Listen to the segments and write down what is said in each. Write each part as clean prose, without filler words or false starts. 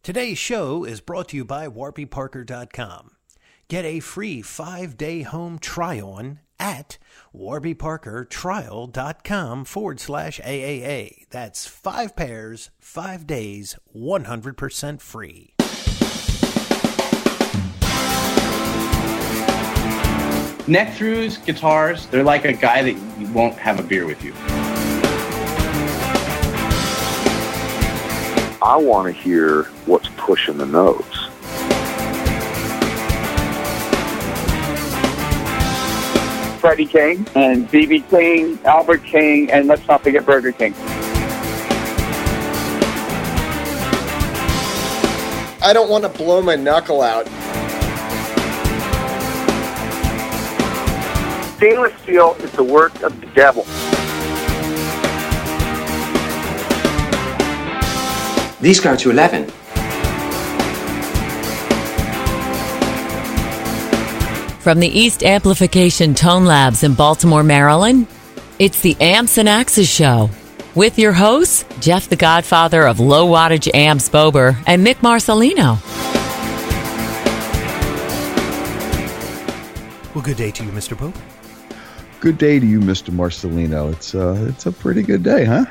Today's show is brought to you by warbyparker.com. Get a free 5-day home try-on at warbyparkertrial.com/AAA. That's 5 pairs, 5 days, 100% free. Neck-throughs, guitars, they're like a guy that won't have a beer with you. I want to hear what's pushing the notes. Freddie King and B.B. King, Albert King, and let's not forget Burger King. I don't want to blow my knuckle out. Stainless steel is the work of the devil. These go to 11. From the East Amplification Tone Labs in Baltimore, Maryland, it's the Amps and Axes Show. With your hosts, Jeff the Godfather of Low Wattage Amps Bober and Mick Marcelino. Well, good day to you, Mr. Pope. Good day to you, Mr. Marcelino. It's a pretty good day, huh?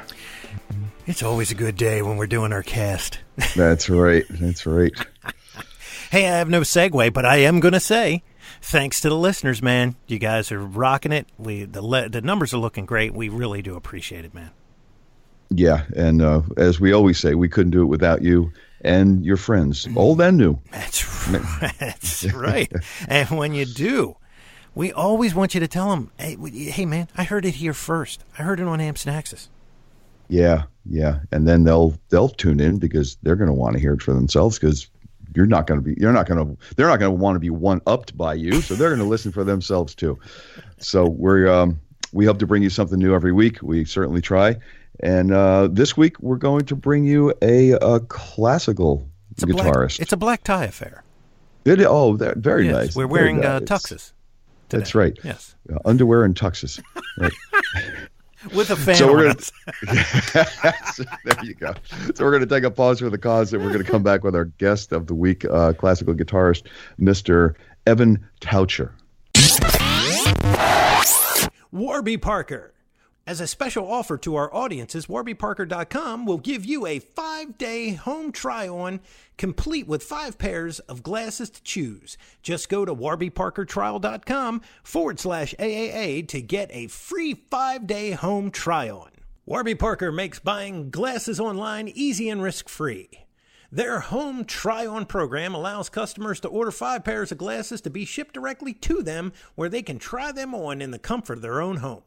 It's always a good day when we're doing our cast. That's right. That's right. Hey, I have no segue, but I am going to say, thanks to the listeners, man. You guys are rocking it. The numbers are looking great. We really do appreciate it, man. Yeah, and as we always say, we couldn't do it without you and your friends, old and new. That's right. That's right. And when you do, we always want you to tell them, hey, man, I heard it here first. I heard it on Amps and Axes. Yeah, and then they'll tune in because they're going to want to hear it for themselves because they're not going to want to be one-upped by you, so they're going to listen for themselves too. So we hope to bring you something new every week. We certainly try. And this week we're going to bring you a classical guitarist. It's a black tie affair. Very yes, nice. We're wearing tuxes today. That's right. Yes. Underwear and tuxes. Right. With a fan on it. There you go. So we're going to take a pause for the cause, and we're going to come back with our guest of the week, classical guitarist, Mr. Evan Taucher. Warby Parker. As a special offer to our audiences, warbyparker.com will give you a 5-day home try-on complete with 5 pairs of glasses to choose. Just go to warbyparkertrial.com/AAA to get a free 5-day home try-on. Warby Parker makes buying glasses online easy and risk-free. Their home try-on program allows customers to order 5 pairs of glasses to be shipped directly to them where they can try them on in the comfort of their own home.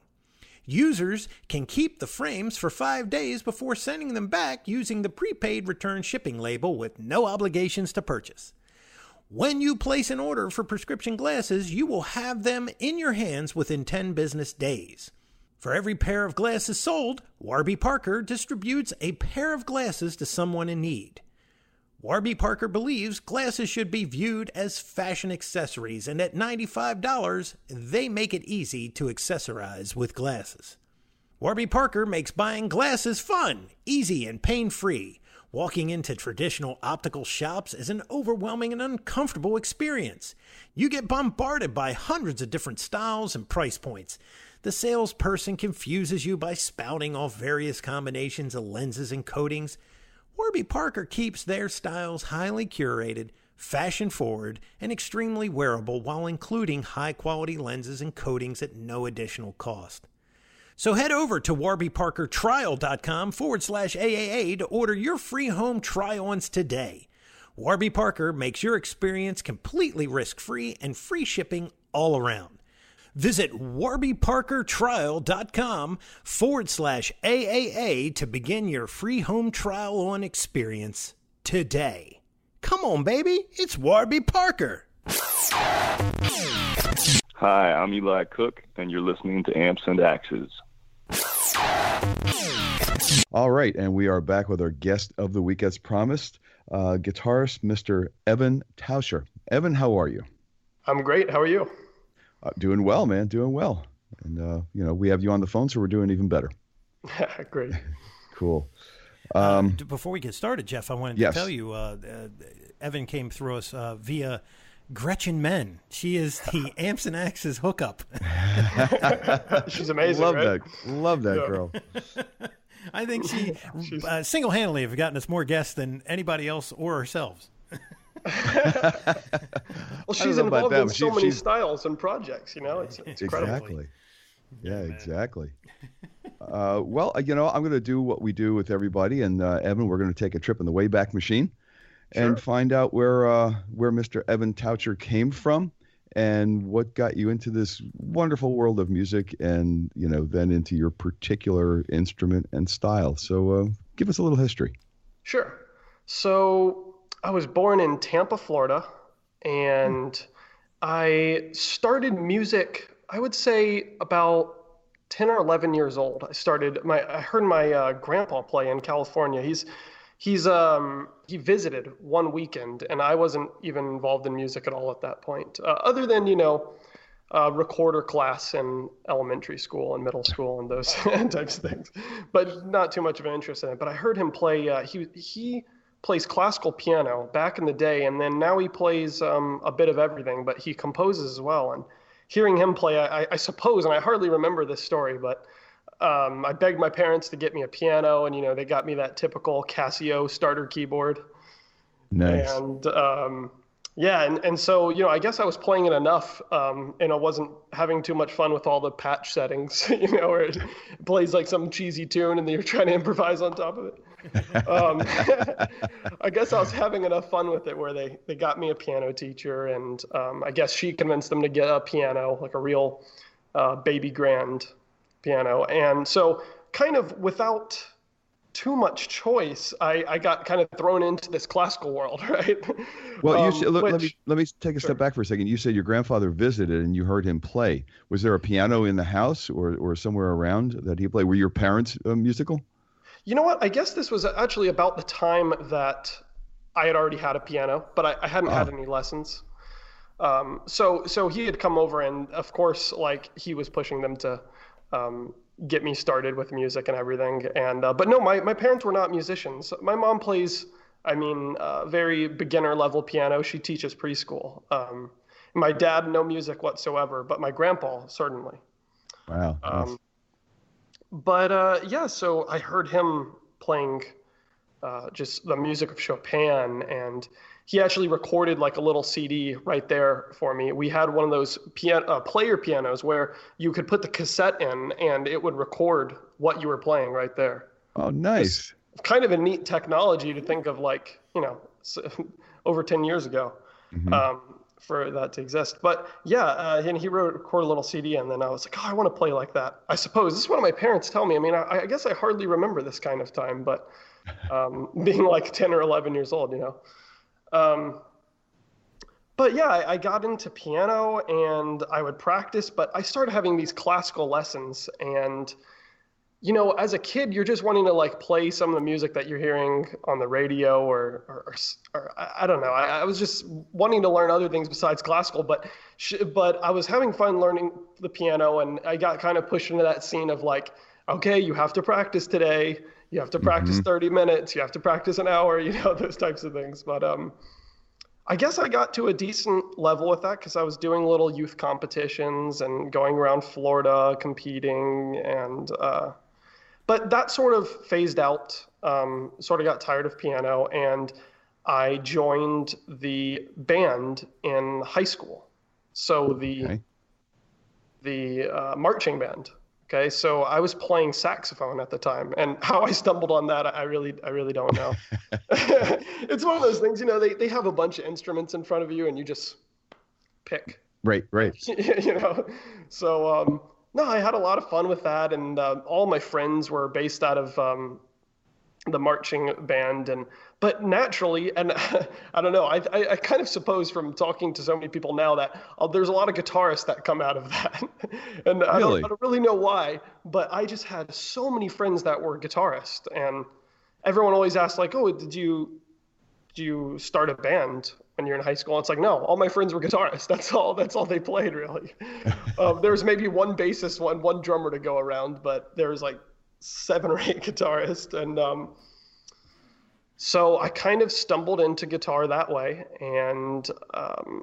Users can keep the frames for 5 days before sending them back using the prepaid return shipping label with no obligations to purchase. When you place an order for prescription glasses, you will have them in your hands within 10 business days. For every pair of glasses sold, Warby Parker distributes a pair of glasses to someone in need. Warby Parker believes glasses should be viewed as fashion accessories, and at $95, they make it easy to accessorize with glasses. Warby Parker makes buying glasses fun, easy, and pain-free. Walking into traditional optical shops is an overwhelming and uncomfortable experience. You get bombarded by hundreds of different styles and price points. The salesperson confuses you by spouting off various combinations of lenses and coatings. Warby Parker keeps their styles highly curated, fashion-forward, and extremely wearable while including high-quality lenses and coatings at no additional cost. So head over to warbyparkertrial.com/AAA to order your free home try-ons today. Warby Parker makes your experience completely risk-free and free shipping all around. Visit warbyparkertrial.com/AAA to begin your free home trial on experience today. Come on, baby. It's Warby Parker. Hi, I'm Eli Cook, and you're listening to Amps and Axes. All right, and we are back with our guest of the week as promised, guitarist Mr. Evan Taucher. Evan, how are you? I'm great. How are you? Doing well, man. Doing well. And, we have you on the phone, so we're doing even better. Great. Cool. Before we get started, Jeff, I wanted to tell you, Evan came through us via Gretchen Men. She is the Amps and Axes hookup. She's amazing. Love that girl. I think she single-handedly have gotten us more guests than anybody else or ourselves. Well, she's involved in so many styles and projects. It's incredible. Exactly. Yeah, exactly. Well, I'm going to do what we do with everybody, and Evan, we're going to take a trip in the Wayback Machine and find out where Mr. Evan Taucher came from and what got you into this wonderful world of music, and then into your particular instrument and style. So, give us a little history. Sure. So, I was born in Tampa, Florida, and I started music, I would say, about 10 or 11 years old. I heard my grandpa play in California. He visited one weekend, and I wasn't even involved in music at all at that point, other than recorder class in elementary school and middle school and those types of things, but not too much of an interest in it. But I heard him play. He plays classical piano back in the day, and then now he plays a bit of everything, but he composes as well. And hearing him play, I suppose, and I hardly remember this story, but I begged my parents to get me a piano, and they got me that typical Casio starter keyboard. Nice. And and so I guess I was playing it enough, and I wasn't having too much fun with all the patch settings, where it plays like some cheesy tune and then you're trying to improvise on top of it. I guess I was having enough fun with it where they got me a piano teacher, and I guess she convinced them to get a piano, like a real baby grand piano. And so kind of without too much choice, I got kind of thrown into this classical world, right? Well, let me take a step back for a second. You said your grandfather visited and you heard him play. Was there a piano in the house or somewhere around that he played? Were your parents musical? You know what? I guess this was actually about the time that I had already had a piano, but I hadn't had any lessons. So he had come over, and of course, like, he was pushing them to get me started with music and everything. And but no, my parents were not musicians. My mom plays, very beginner level piano. She teaches preschool. My dad, no music whatsoever, but my grandpa certainly. Wow. Nice. So I heard him playing just the music of Chopin, and he actually recorded like a little CD right there for me. We had one of those player pianos where you could put the cassette in and it would record what you were playing right there. Oh, nice. It's kind of a neat technology to think of, like, over 10 years ago. Mm-hmm. For that to exist. But and he recorded a little CD, and then I was like, I want to play like that. I suppose this is what my parents tell me. I guess I hardly remember this kind of time, but being like 10 or 11 years old, I got into piano and I would practice, but I started having these classical lessons, and as a kid, you're just wanting to like play some of the music that you're hearing on the radio or I don't know. I was just wanting to learn other things besides classical, but I was having fun learning the piano, and I got kind of pushed into that scene of like, okay, you have to practice today. You have to practice 30 minutes. You have to practice an hour, those types of things. But I guess I got to a decent level with that because I was doing little youth competitions and going around Florida competing, and but that sort of phased out, sort of got tired of piano, and I joined the band in high school. So the marching band. Okay, so I was playing saxophone at the time, and how I stumbled on that, I really don't know. It's one of those things, they have a bunch of instruments in front of you, and you just pick. Right. So no, I had a lot of fun with that, and all my friends were based out of the marching band, but naturally, and I don't know, I kind of suppose from talking to so many people now that there's a lot of guitarists that come out of that, and really? I don't really know why, but I just had so many friends that were guitarists, and everyone always asked like, oh, did you start a band when you're in high school? And it's like, no, all my friends were guitarists. That's all they played, really. There was maybe one bassist, one drummer to go around, but there was like 7 or 8 guitarists. And So I kind of stumbled into guitar that way, and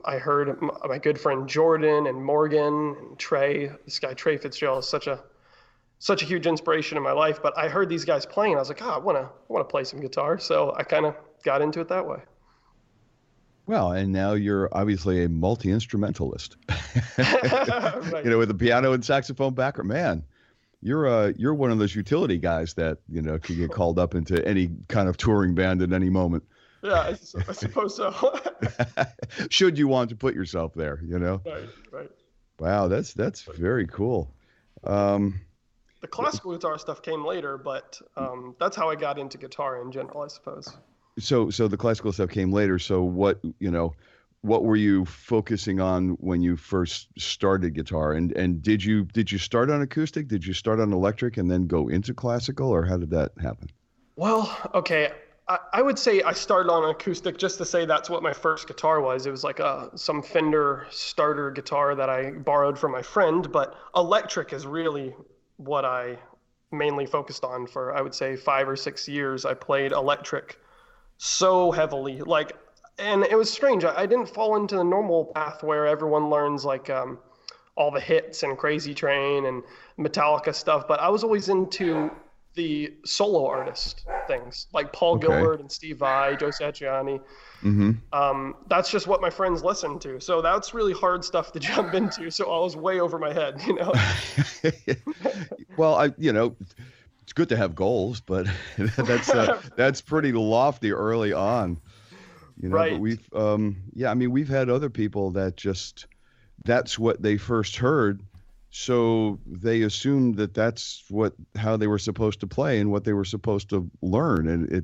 I heard my good friend Jordan and Morgan and Trey. This guy Trey Fitzgerald is such a huge inspiration in my life. But I heard these guys playing, I was like, I want to play some guitar. So I kind of got into it that way. Well, and now you're obviously a multi-instrumentalist. Right. With a piano and saxophone background, man. You're one of those utility guys that, can get called up into any kind of touring band at any moment. Yeah, I suppose so. Should you want to put yourself there, Right. Wow, that's very cool. The classical guitar stuff came later, but that's how I got into guitar in general, I suppose. So the classical stuff came later. So what were you focusing on when you first started guitar? And did you start on acoustic? Did you start on electric and then go into classical, or how did that happen? Well, okay. I would say I started on acoustic just to say that's what my first guitar was. It was like some Fender starter guitar that I borrowed from my friend, but electric is really what I mainly focused on for, I would say, 5 or 6 years. I played electric so heavily, and it was strange. I didn't fall into the normal path where everyone learns all the hits and Crazy Train and Metallica stuff, but I was always into the solo artist things, like Paul Gilbert and Steve Vai, Joe Satriani. Mm-hmm. That's just what my friends listened to. So that's really hard stuff to jump into. So I was way over my head, Well, it's good to have goals, but that's pretty lofty early on. Right. But we've had other people that that's what they first heard. So they assumed that that's how they were supposed to play and what they were supposed to learn. And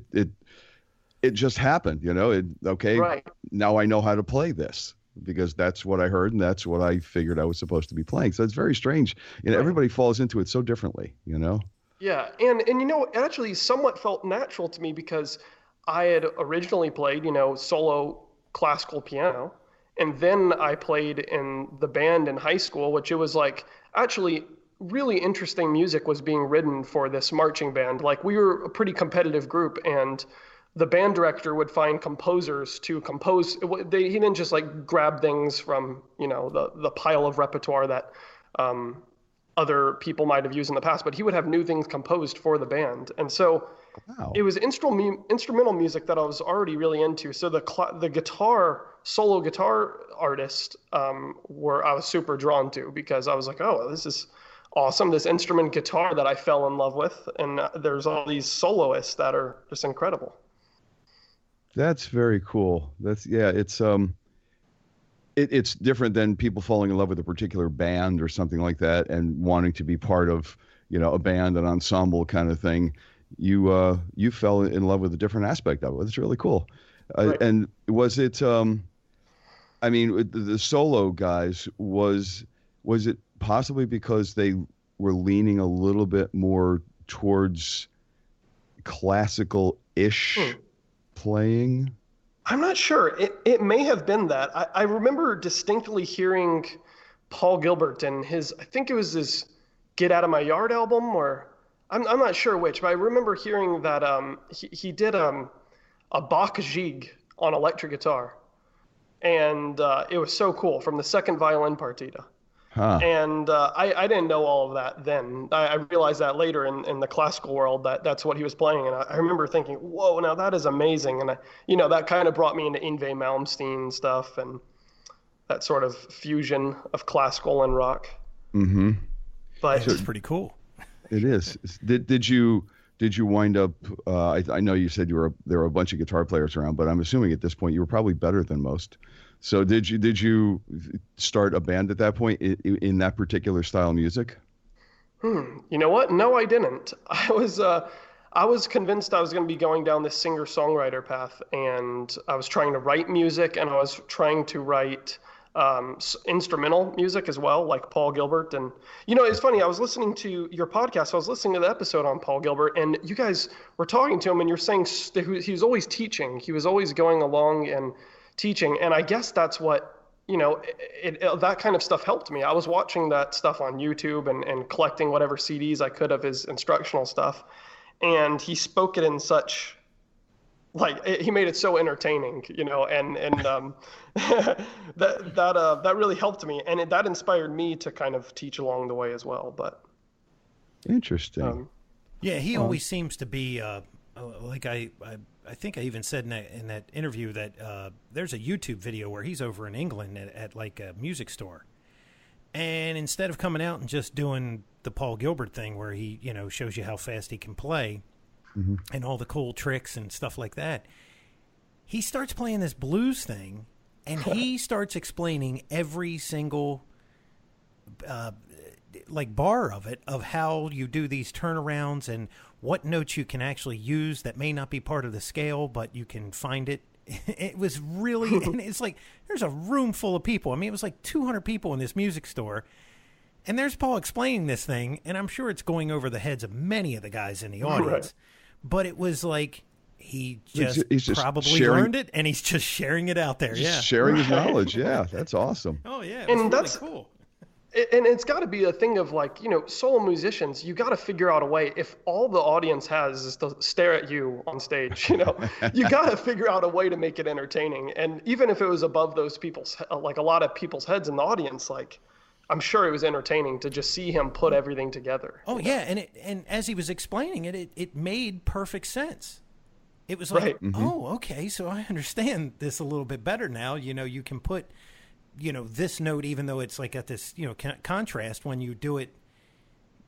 it just happened, Right. Now I know how to play this because that's what I heard and that's what I figured I was supposed to be playing. So it's very strange. Right. Everybody falls into it so differently, Yeah. And it actually somewhat felt natural to me because I had originally played, solo classical piano, and then I played in the band in high school, which it was actually really interesting music was being written for this marching band. We were a pretty competitive group, and the band director would find composers to compose. He didn't just grab things from, the pile of repertoire that other people might have used in the past, but he would have new things composed for the band. And so It was instrumental music that I was already really into. So the solo guitar artist I was super drawn to because I was like, oh, this is awesome. This instrument guitar that I fell in love with. And there's all these soloists that are just incredible. That's very cool. It's different than people falling in love with a particular band or something like that and wanting to be part of, a band, an ensemble kind of thing. You fell in love with a different aspect of it. It's really cool. Right. And was it, the solo guys, was it possibly because they were leaning a little bit more towards classical-ish playing? I'm not sure. It may have been that. I remember distinctly hearing Paul Gilbert and I think it was his Get Out of My Yard album, or I'm not sure which, but I remember hearing that he did a Bach Gigue on electric guitar. And it was so cool, from the second violin partita. Huh. And I didn't know all of that then. I realized that later in the classical world that's what he was playing. And I remember thinking, whoa, now that is amazing. And, that kind of brought me into Yngwie Malmsteen stuff and that sort of fusion of classical and rock. Mm-hmm. But it's pretty cool. It is. Did you wind up? I know you said there were a bunch of guitar players around, but I'm assuming at this point you were probably better than most. So did you start a band at that point in that particular style of music? You know what? No, I didn't. I was convinced I was going to be going down this singer-songwriter path, and I was trying to write music, and I was trying to write instrumental music as well, like Paul Gilbert. And it's funny, I was listening to your podcast, I was listening to the episode on Paul Gilbert, and you guys were talking to him, and you're saying he was always teaching. He was always going along and teaching, and I guess that's what that kind of stuff helped me. I was watching that stuff on YouTube and collecting whatever CDs I could of his instructional stuff, and he spoke it in such he made it so entertaining, and that really helped me, and that inspired me to kind of teach along the way as well. But interesting. Yeah, he always seems to be like I think I even said in that interview that there's a YouTube video where he's over in England at like a music store, and instead of coming out and just doing the Paul Gilbert thing where he shows you how fast he can play. Mm-hmm. And all the cool tricks and stuff like that, he starts playing this blues thing, and he starts explaining every single bar of it, of how you do these turnarounds and what notes you can actually use that may not be part of the scale, but you can find it. It was really, and it's like there's a room full of people. I mean, it was like 200 people in this music store. And there's Paul explaining this thing, and I'm sure it's going over the heads of many of the guys in the audience. Right. But it was like he's just probably learned it, and he's just sharing it out there. Sharing his knowledge. Yeah, that's awesome. Oh, yeah. And that's really cool. And it's got to be a thing of solo musicians, you got to figure out a way. If all the audience has is to stare at you on stage, you got to figure out a way to make it entertaining. And even if it was above those people's, like a lot of people's heads in the audience, I'm sure it was entertaining to just see him put everything together. Oh yeah, and as he was explaining it, it made perfect sense. It was like, right. Oh, okay, so I understand this a little bit better now. You can put, this note, even though it's like at this, contrast when you do it,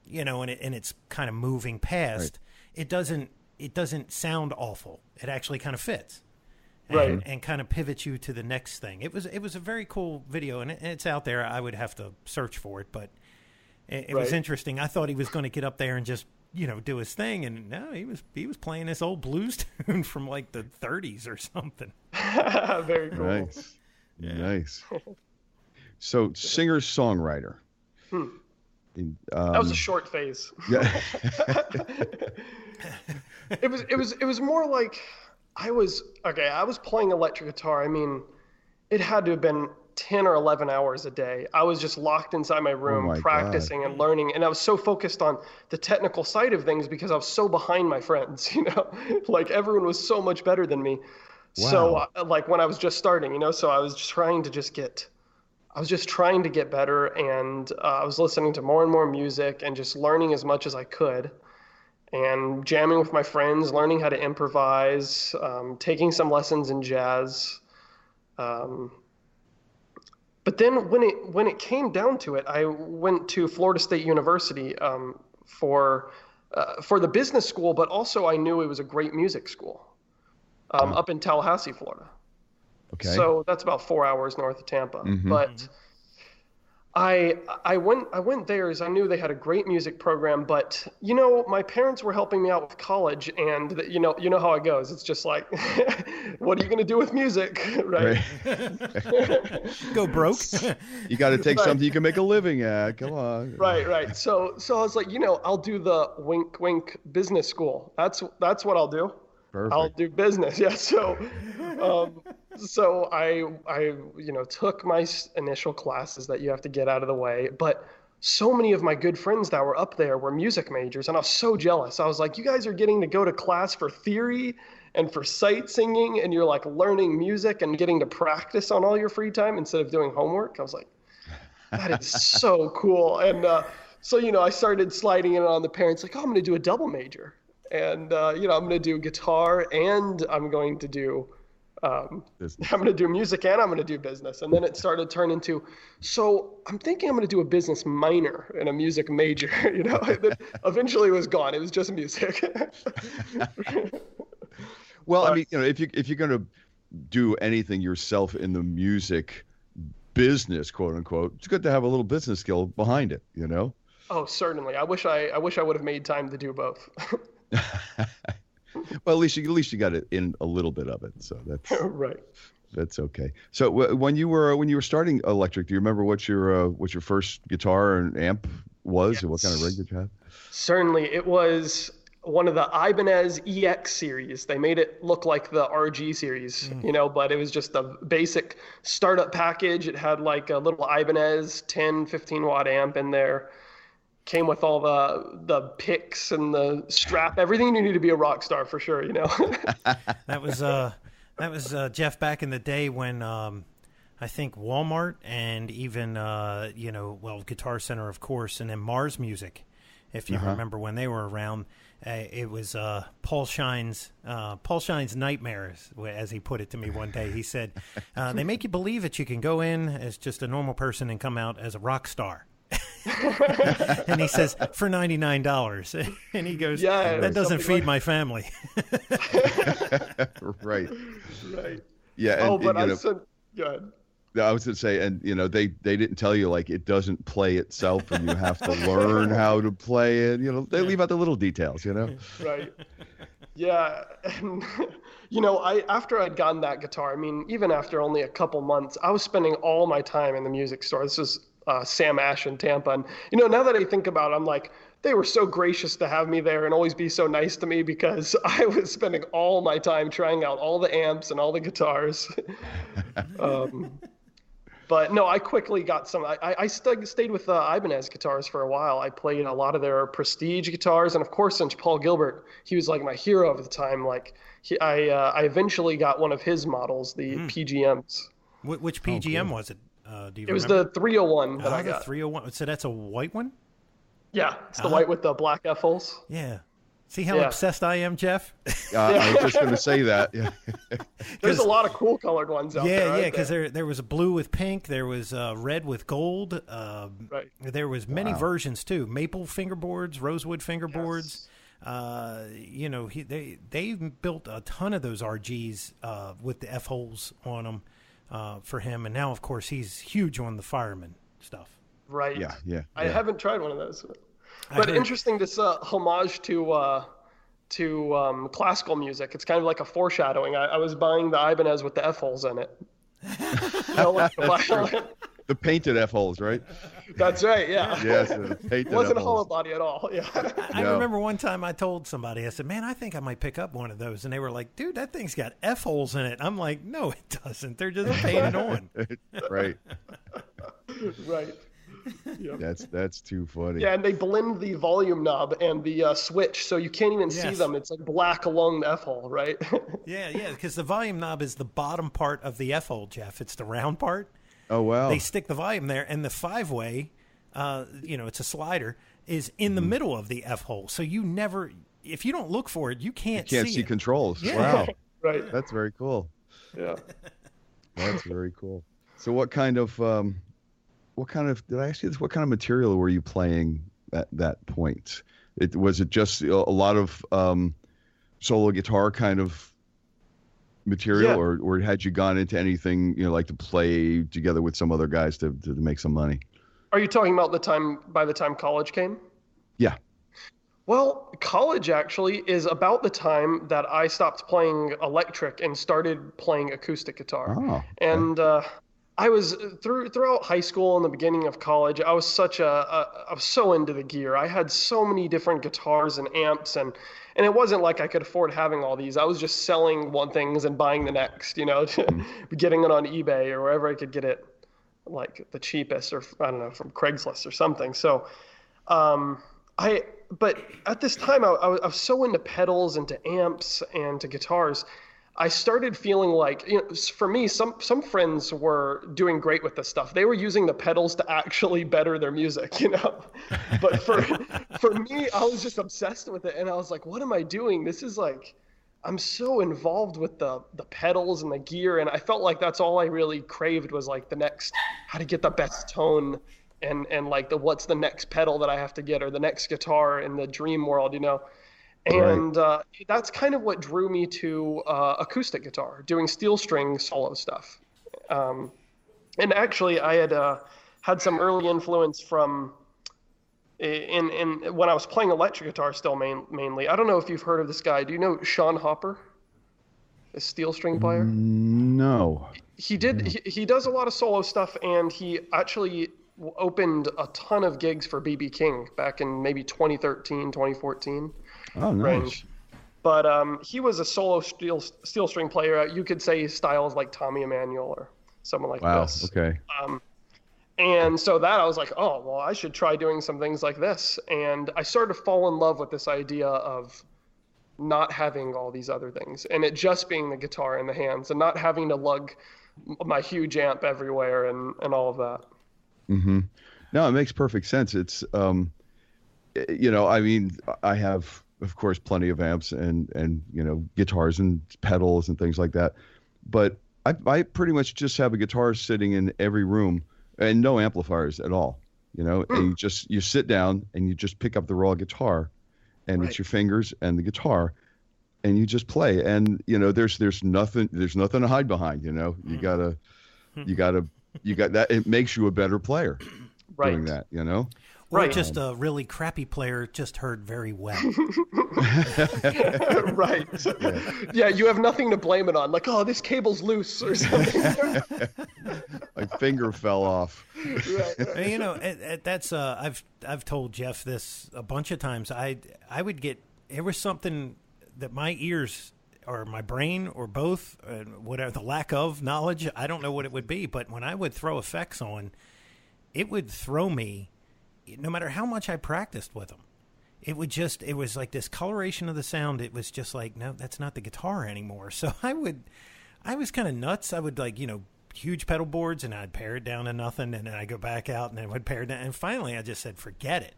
and it's kind of moving past. Right. It doesn't sound awful. It actually kind of fits. Right. And kind of pivots you to the next thing. It was a very cool video, and it's out there. I would have to search for it, but it was interesting. I thought he was going to get up there and just do his thing, and no, he was playing this old blues tune from like the 30s or something. Very cool. Nice. Yeah. Nice. So singer-songwriter. That was a short phase. Yeah. It was more like. I was playing electric guitar. I mean, it had to have been 10 or 11 hours a day. I was just locked inside my room practicing and learning. And I was so focused on the technical side of things because I was so behind my friends, like everyone was so much better than me. Wow. So when I was just starting, so I was just trying to get better. And I was listening to more and more music and just learning as much as I could. And jamming with my friends, learning how to improvise, taking some lessons in jazz. But then when it came down to it, I went to Florida State University for the business school, but also I knew it was a great music school up in Tallahassee, Florida. Okay. So that's about 4 hours north of Tampa. Mm-hmm. But I went there as I knew they had a great music program, but my parents were helping me out with college, and you know how it goes. It's just like, what are you going to do with music, right? Go broke. You got to take something you can make a living at. Come on. Right. So I was like, I'll do the wink wink business school. That's what I'll do. Perfect. I'll do business. Yeah. So I took my initial classes that you have to get out of the way, but so many of my good friends that were up there were music majors, and I was so jealous. I was like, you guys are getting to go to class for theory and for sight singing, and you're like learning music and getting to practice on all your free time instead of doing homework. I was like, that is so cool. And so I started sliding in on the parents like, oh, I'm going to do a double major. And, I'm going to do guitar, and I'm going to do music, and I'm going to do business. And then it started to turn into, so I'm thinking I'm going to do a business minor and a music major, Eventually it was gone. It was just music. Well, I mean, if you're going to do anything yourself in the music business, quote unquote, it's good to have a little business skill behind it, Oh, certainly. I wish I would have made time to do both. Well, at least you got it in a little bit of it, so that's right. That's okay. So when you were starting electric, do you remember what your first guitar and amp was, Yes. or what kind of rig did you have? Certainly, it was one of the Ibanez EX series. They made it look like the RG series, but it was just a basic startup package. It had like a little Ibanez 10, 15 watt amp in there. came with all the picks and the strap, everything you need to be a rock star for sure, you know. That was Jeff back in the day when I think Walmart and even Guitar Center, of course, and then Mars Music, if you remember when they were around. It was Paul Shine's nightmares, as he put it to me one day. He said, they make you believe that you can go in as just a normal person and come out as a rock star. And he says, for $99. And he goes, that doesn't feed my family. Right. Yeah. And, but I said, go ahead. I was going to say, and they didn't tell you like it doesn't play itself, and you have to learn how to play it. They leave out the little details. Right. Yeah, and after I'd gotten that guitar, I mean, even after only a couple months, I was spending all my time in the music store. This was Sam Ash in Tampa, and now that I think about it, I'm like, they were so gracious to have me there and always be so nice to me, because I was spending all my time trying out all the amps and all the guitars. But no, I quickly got some. I stayed with Ibanez guitars for a while. I played a lot of their Prestige guitars, and of course, since Paul Gilbert, he was like my hero at the time. Like, I eventually got one of his models, the PGMs. Which PGM was it? Do you remember? It was the 301 that I got. The 301. So that's a white one? Yeah, it's the white with the black F-holes. Yeah. See how obsessed I am, Jeff? I was just going to say that. Yeah. There's a lot of cool colored ones out there. Yeah, because there was a blue with pink. There was red with gold. Right. There was many versions, too. Maple fingerboards, rosewood fingerboards. Yes. They built a ton of those RGs with the F-holes on them for him. And now, of course, he's huge on the Fireman stuff. Right. Yeah. I haven't tried one of those. But interesting, this homage to classical music. It's kind of like a foreshadowing. I was buying the Ibanez with the F-holes in it. Like the painted F-holes, right? That's right, yeah. Yes, painted It wasn't a F-holes. hollow body at all, yeah. I remember one time I told somebody, I said, man, I think I might pick up one of those. And they were like, dude, that thing's got F-holes in it. I'm like, no, it doesn't. They're just painted on. Right. Right. Yep. That's too funny. Yeah, and they blend the volume knob and the switch, so you can't even see them. It's like black along the F-hole, right? Yeah, because the volume knob is the bottom part of the F-hole, Jeff. It's the round part. Oh, wow. They stick the volume there, and the 5-way, it's a slider, is in the middle of the F-hole. So you never, if you don't look for it, you can't see it. Controls. Yeah. Wow. Right. That's very cool. Yeah. That's very cool. So what kind of did I ask you this? What kind of material were you playing at that point? Was it just a lot of solo guitar kind of material, or had you gone into anything, like to play together with some other guys to make some money? Are you talking about by the time college came? Yeah. Well, college actually is about the time that I stopped playing electric and started playing acoustic guitar. Oh, okay. And I was throughout high school and the beginning of college, I was I was so into the gear. I had so many different guitars and amps, and it wasn't like I could afford having all these. I was just selling one things and buying the next, getting it on eBay or wherever I could get it, like the cheapest, or I don't know, from Craigslist or something. So, but at this time I was so into pedals and to amps and to guitars. I started feeling like, for me, some friends were doing great with this stuff. They were using the pedals to actually better their music, But for me, I was just obsessed with it, and I was like, what am I doing? This is like, I'm so involved with the pedals and the gear, and I felt like that's all I really craved was like the next, how to get the best tone, and like what's the next pedal that I have to get, or the next guitar in the dream world, And that's kind of what drew me to acoustic guitar, doing steel string solo stuff. And actually, I had some early influence from in when I was playing electric guitar still mainly. I don't know if you've heard of this guy. Do you know Sean Hopper, a steel string player? No. He does a lot of solo stuff, and he actually opened a ton of gigs for B.B. King back in maybe 2013, 2014. Oh, nice. Range. But he was a solo steel string player. You could say styles like Tommy Emmanuel or someone like this. Wow, okay. And so that I was like, oh, well, I should try doing some things like this. And I started to fall in love with this idea of not having all these other things and it just being the guitar in the hands and not having to lug my huge amp everywhere and all of that. Mm-hmm. No, it makes perfect sense. It's, you know, I mean, I have, of course, plenty of amps and you know, guitars and pedals and things like that. But I pretty much just have a guitar sitting in every room and no amplifiers at all, you know, and you sit down and you just pick up the raw guitar and it's your fingers and the guitar and you just play. And, you know, there's nothing to hide behind, you know, you got that. It makes you a better player doing that, you know? Or just a really crappy player just heard very well. Right. Yeah, you have nothing to blame it on. Like, oh, this cable's loose or something. My finger fell off. Right. You know, that's I've told Jeff this a bunch of times. I would get, it was something that my ears or my brain or both, whatever, the lack of knowledge, I don't know what it would be, but when I would throw effects on, it would throw me. No matter how much I practiced with them, it was like this coloration of the sound. It was just like, no, that's not the guitar anymore. So I was kind of nuts. I would like, you know, huge pedal boards and I'd pare it down to nothing. And then I'd go back out and I would pare it down. And finally I just said, forget it.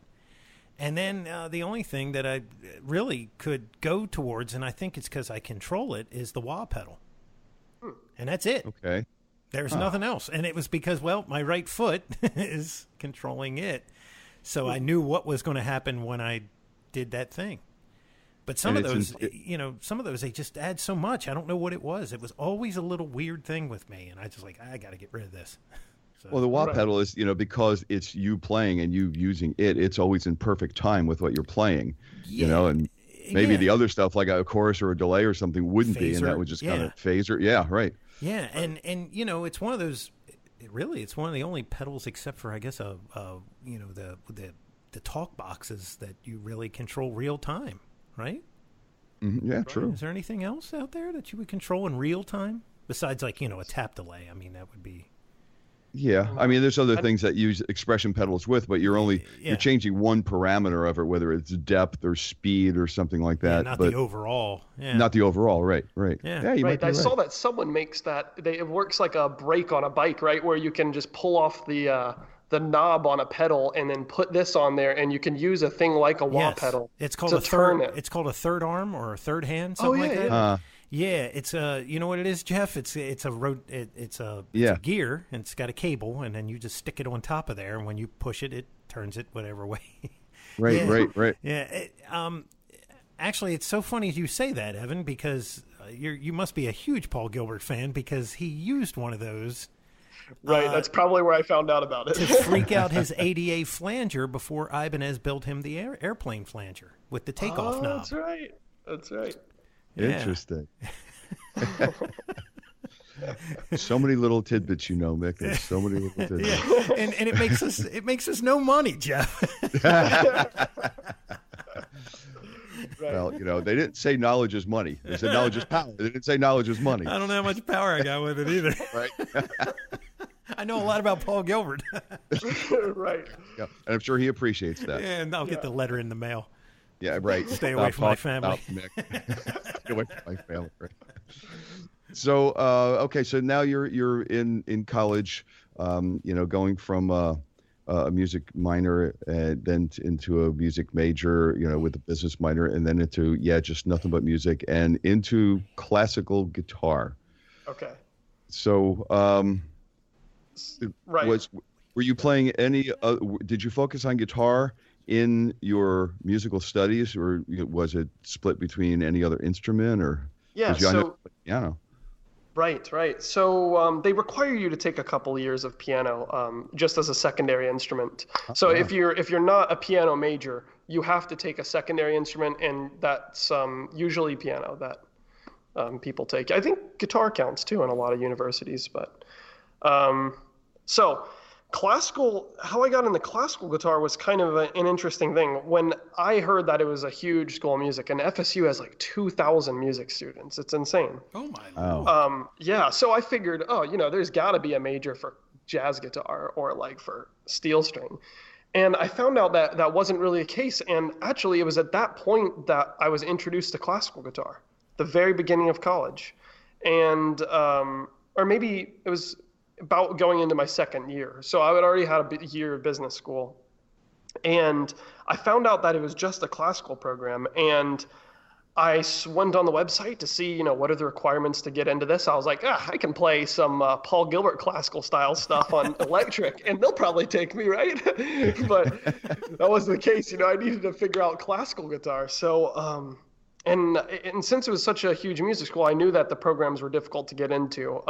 And then the only thing that I really could go towards, and I think it's because I control it, is the wah pedal. And that's it. Okay. There's nothing else. And it was because, well, my right foot is controlling it. So I knew what was going to happen when I did that thing. But some of those, they just add so much. I don't know what it was. It was always a little weird thing with me. And I just like, I got to get rid of this. So, well, the wah pedal is, you know, because it's you playing and you using it, it's always in perfect time with what you're playing, you know, and maybe the other stuff like a chorus or a delay or something wouldn't be. And that would just kind of phaser. Yeah, right. Yeah. And, you know, it's one of those. Really, it's one of the only pedals, except for I guess the talk boxes, that you really control real time, right? Mm-hmm. Yeah, true. Is there anything else out there that you would control in real time besides, like, you know, a tap delay? I mean, that would be. Yeah, I mean, there's other things that use expression pedals with, but you're changing one parameter of it, whether it's depth or speed or something like that. Not the overall. Yeah. Not the overall, right. Yeah, you might be I right. saw that someone makes that. It works like a brake on a bike, right, where you can just pull off the knob on a pedal and then put this on there, and you can use a thing like a wah pedal. It's called a third. It's called a third arm or a third hand, something like that. Yeah, it's you know what it is, Jeff? It's a gear, and it's got a cable, and then you just stick it on top of there, and when you push it, it turns it whatever way. Right. Yeah. Actually, it's so funny you say that, Evan, because you must be a huge Paul Gilbert fan, because he used one of those. Right, that's probably where I found out about it. To freak out his ADA flanger before Ibanez built him the airplane flanger with the takeoff knob. That's right. Yeah. Interesting. So many little tidbits, you know, Mick. There's so many little tidbits. Yeah. And it makes us no money, Jeff. Well, you know, they didn't say knowledge is money. They said knowledge is power. They didn't say knowledge is money. I don't know how much power I got with it either. Right. I know a lot about Paul Gilbert. Right. Yeah, and I'm sure he appreciates that. Yeah, and I'll get the letter in the mail. Yeah, right. Stay away from my family. Stay away from my family. Right. So, okay, so now you're in college, you know, going from a music minor and then into a music major, you know, with a business minor, and then into just nothing but music and into classical guitar. Okay. So, were you playing any? Did you focus on guitar in your musical studies, or was it split between any other instrument, or? Yeah. Piano. Right. So they require you to take a couple years of piano just as a secondary instrument. So if you're not a piano major, you have to take a secondary instrument, and that's usually piano that people take. I think guitar counts too in a lot of universities, but so classical. How I got into classical guitar was kind of an interesting thing. When I heard that it was a huge school of music, and FSU has like 2,000 music students, it's insane. Oh my! Yeah. So I figured, there's got to be a major for jazz guitar or like for steel string. And I found out that that wasn't really the case. And actually, it was at that point that I was introduced to classical guitar, the very beginning of college. And, or maybe it was about going into my second year. So I had already had a year of business school. And I found out that it was just a classical program. And I went on the website to see, you know, what are the requirements to get into this. I was like, I can play some Paul Gilbert classical style stuff on electric, and they'll probably take me, right? But that wasn't the case. You know, I needed to figure out classical guitar. So, and since it was such a huge music school, I knew that the programs were difficult to get into.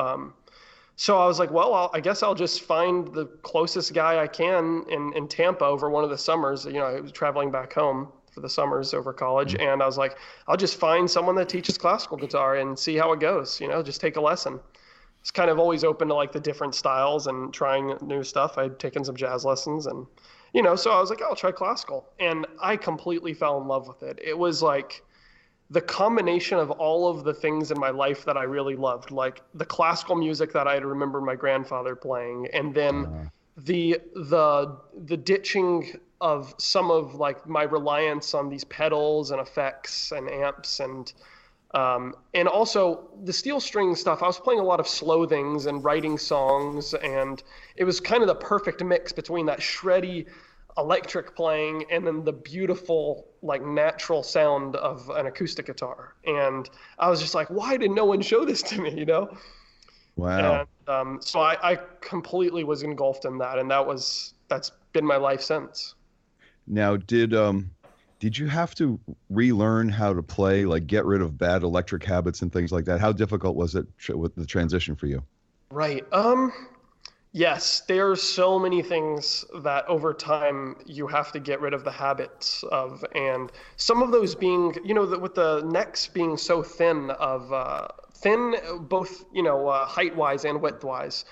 So I was like, well, I guess I'll just find the closest guy I can in Tampa over one of the summers. You know, I was traveling back home for the summers over college. And I was like, I'll just find someone that teaches classical guitar and see how it goes, you know, just take a lesson. It's kind of always open to like the different styles and trying new stuff. I'd taken some jazz lessons and, you know, so I was like, I'll try classical. And I completely fell in love with it. It was like the combination of all of the things in my life that I really loved, like the classical music that I remember my grandfather playing, and then the ditching of some of like my reliance on these pedals and effects and amps and also the steel string stuff. I was playing a lot of slow things and writing songs, and it was kind of the perfect mix between that shreddy electric playing and then the beautiful like natural sound of an acoustic guitar. And I was just like, why did no one show this to me, you know? Wow. And so I completely was engulfed in that, and that's been my life since. Now, did you have to relearn how to play, like get rid of bad electric habits and things like that? How difficult was it with the transition for you? Right. Yes, there are so many things that over time you have to get rid of the habits of, and some of those being, you know, with the necks being so thin both, you know, height-wise and width-wise.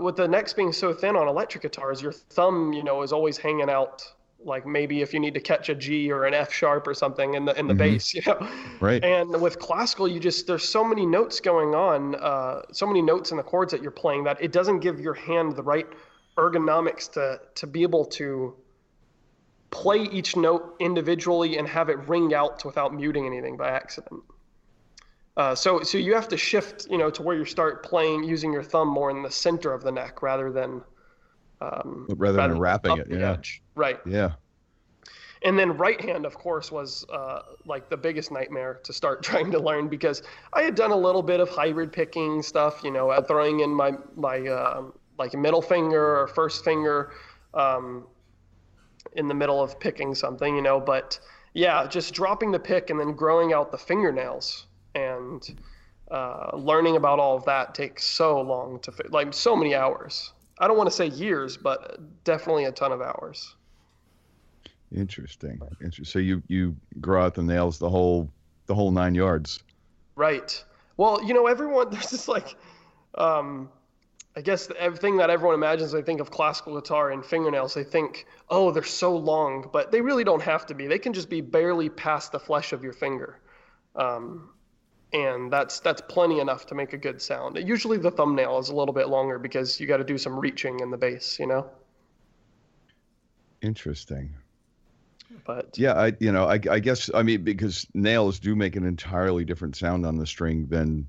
With the necks being so thin on electric guitars, your thumb, you know, is always hanging out. Like maybe if you need to catch a G or an F sharp or something in the bass, you know? Right. And with classical, there's so many notes going on, so many notes in the chords that you're playing that it doesn't give your hand the right ergonomics to be able to play each note individually and have it ring out without muting anything by accident. So you have to shift, you know, to where you start playing using your thumb more in the center of the neck rather than wrapping it. Yeah. Edge. Right. Yeah. And then right hand, of course, was like the biggest nightmare to start trying to learn, because I had done a little bit of hybrid picking stuff, you know, throwing in my like middle finger or first finger in the middle of picking something, you know, but yeah, just dropping the pick and then growing out the fingernails and learning about all of that takes so long like so many hours. I don't want to say years, but definitely a ton of hours. Interesting. So you grow out the nails, the whole 9 yards. Right. Well, you know, there's just like, I guess everything that everyone imagines, they think of classical guitar and fingernails, they think, oh, they're so long, but they really don't have to be. They can just be barely past the flesh of your finger. And that's plenty enough to make a good sound. Usually the thumbnail is a little bit longer because you got to do some reaching in the bass, you know? Interesting. But yeah, I guess, I mean, because nails do make an entirely different sound on the string than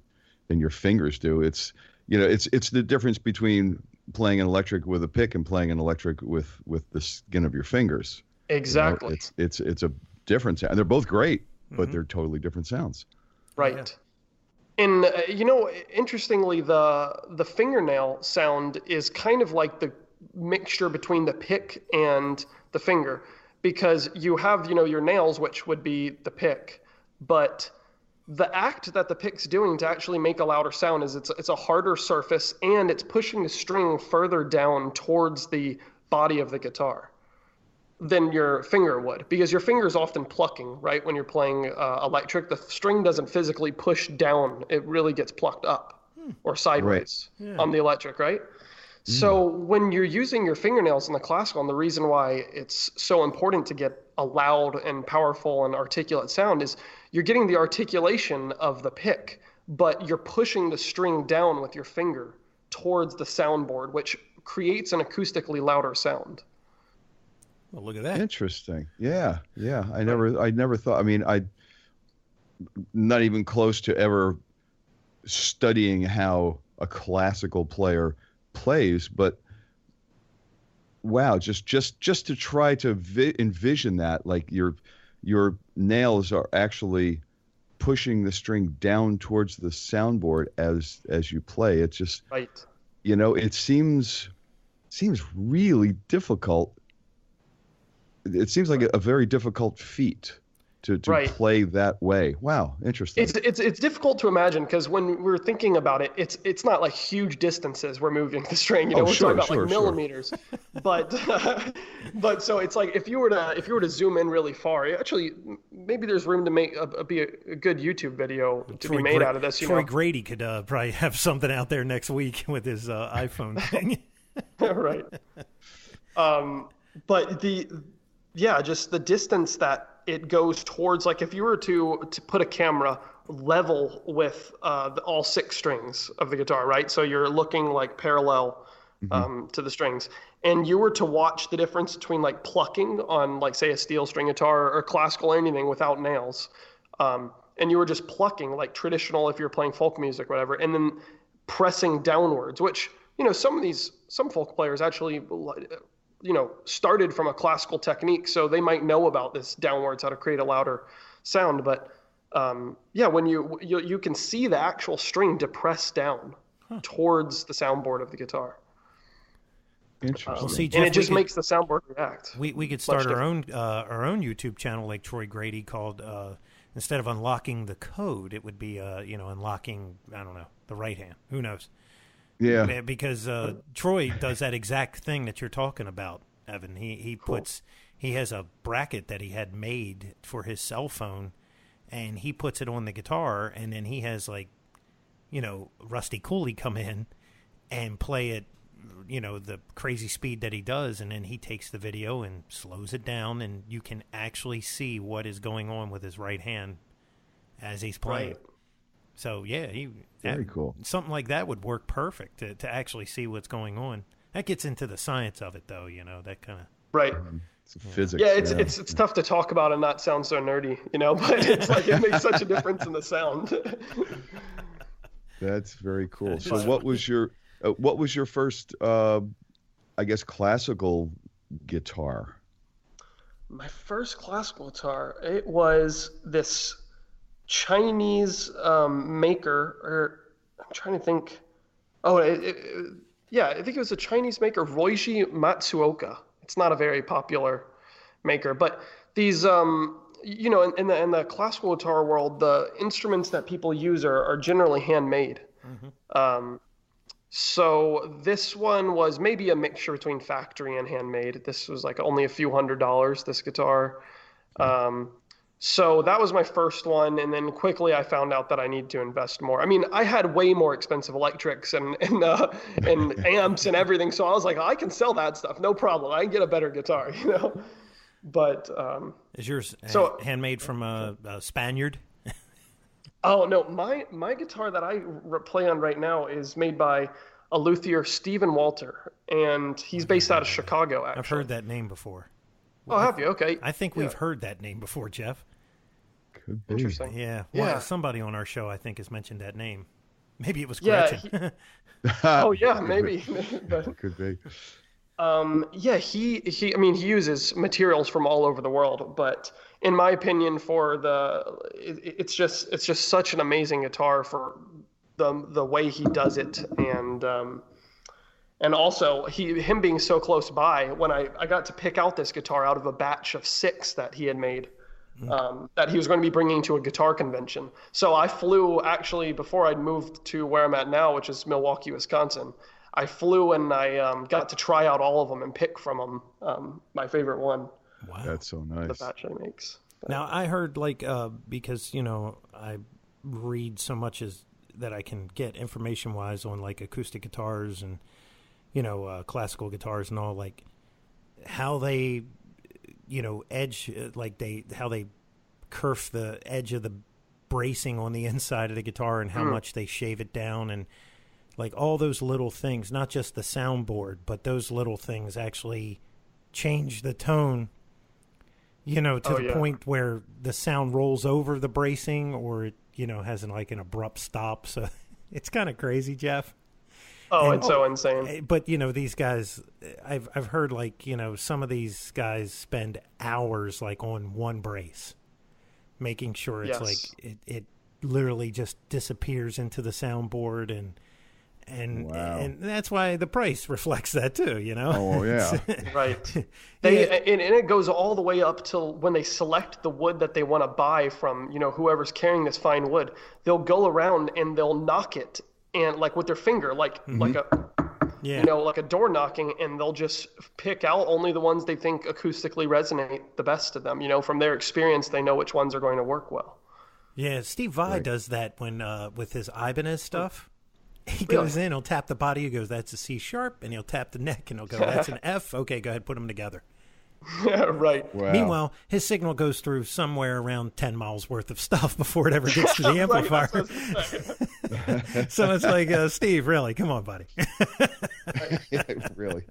your fingers do. It's, you know, it's the difference between playing an electric with a pick and playing an electric with the skin of your fingers. Exactly. You know, it's a different sound. They're both great, but they're totally different sounds. Right. Yeah. And, you know, interestingly, the fingernail sound is kind of like the mixture between the pick and the finger, because you have, you know, your nails, which would be the pick, but the act that the pick's doing to actually make a louder sound is it's a harder surface, and it's pushing the string further down towards the body of the guitar than your finger would, because your finger is often plucking, right? When you're playing electric, the string doesn't physically push down. It really gets plucked up or sideways on the electric, right? So when you're using your fingernails in the classical, and the reason why it's so important to get a loud and powerful and articulate sound is you're getting the articulation of the pick, but you're pushing the string down with your finger towards the soundboard, which creates an acoustically louder sound. Well, look at that. Interesting. Yeah. I never thought. I mean, I not even close to ever studying how a classical player plays, but wow, just to try to envision that, like your nails are actually pushing the string down towards the soundboard as you play. It's just right. It seems really difficult. It seems like a very difficult feat to play that way. Wow, interesting. It's difficult to imagine because when we're thinking about it, it's not like huge distances we're moving the string. We're talking about like millimeters. But so it's like if you were to zoom in really far, actually maybe there's room to make be a good YouTube video to be made out of this. Troy Grady could probably have something out there next week with his iPhone thing. Right. But just the distance that it goes towards, like if you were to put a camera level with all 6 strings of the guitar, right? So you're looking like parallel to the strings, and you were to watch the difference between like plucking on like say a steel string guitar or classical or anything without nails, and you were just plucking like traditional if you're playing folk music or whatever, and then pressing downwards, which some folk players actually started from a classical technique, so they might know about this downwards, how to create a louder sound. But when you can see the actual string depressed down towards the soundboard of the guitar. Interesting. See, Jeff, and it just makes the soundboard react. We could start our own YouTube channel like Troy Grady called. Instead of unlocking the code, it would be unlocking, I don't know, the right hand. Who knows? Yeah, because Troy does that exact thing that you're talking about, Evan. He has a bracket that he had made for his cell phone, and he puts it on the guitar, and then he has Rusty Cooley come in and play it, the crazy speed that he does, and then he takes the video and slows it down, and you can actually see what is going on with his right hand as he's playing. Right. So very cool. Something like that would work perfect to actually see what's going on. That gets into the science of it, though. That kind of right. It's physics. Yeah, it's tough to talk about and not sound so nerdy, but it's like it makes such a difference in the sound. That's very cool. So, what was your first, I guess, classical guitar? My first classical guitar, it was this Chinese maker, or I'm trying to think. Oh, I think it was a Chinese maker, Roishi Matsuoka. It's not a very popular maker, but these, in the classical guitar world, the instruments that people use are generally handmade. Mm-hmm. So this one was maybe a mixture between factory and handmade. This was like only a few $100s, this guitar. So that was my first one, and then quickly I found out that I need to invest more. I mean, I had way more expensive electrics and amps and everything, so I was like, I can sell that stuff, no problem. I can get a better guitar, But is yours handmade from a Spaniard? Oh no, my guitar that I play on right now is made by a luthier, Stephen Walter, and he's based out of Chicago. Actually, I've heard that name before. Oh, have you? Okay. I think we've heard that name before, Jeff. Could be. Interesting. Yeah. Well, somebody on our show, I think, has mentioned that name. Maybe it was Gretchen. Oh, yeah, maybe. But, could be. He uses materials from all over the world, but in my opinion, it's just such an amazing guitar for the way he does it, and also him being so close by. When I got to pick out this guitar out of a batch of 6 that he had made, that he was going to be bringing to a guitar convention. So I flew, actually, before I'd moved to where I'm at now, which is Milwaukee, Wisconsin. I flew and I got to try out all of them and pick from them my favorite one. Wow, that's so nice. The batch I makes. Now I heard because I read so much as that I can get information wise on like acoustic guitars and classical guitars and all, like how they edge how they kerf the edge of the bracing on the inside of the guitar and how much they shave it down, and like all those little things, not just the soundboard, but those little things actually change the tone, to the point where the sound rolls over the bracing, or it, has like an abrupt stop. So it's kind of crazy, Jeff. It's so insane. But these guys, I've heard like some of these guys spend hours like on one brace, making sure it's like it literally just disappears into the soundboard, and that's why the price reflects that too. Oh yeah, right. And it goes all the way up till when they select the wood that they want to buy from whoever's carrying this fine wood. They'll go around and they'll knock it. And like with their finger, like a door knocking, and they'll just pick out only the ones they think acoustically resonate the best to them. From their experience, they know which ones are going to work well. Yeah, Steve Vai does that when with his Ibanez stuff. He goes in, he'll tap the body, he goes, "That's a C sharp," and he'll tap the neck, and he'll go, "That's an F." Okay, go ahead, put them together. Right. Wow. Meanwhile, his signal goes through somewhere around 10 miles worth of stuff before it ever gets to the amplifier. So it's like, Steve, really? Come on, buddy. Really?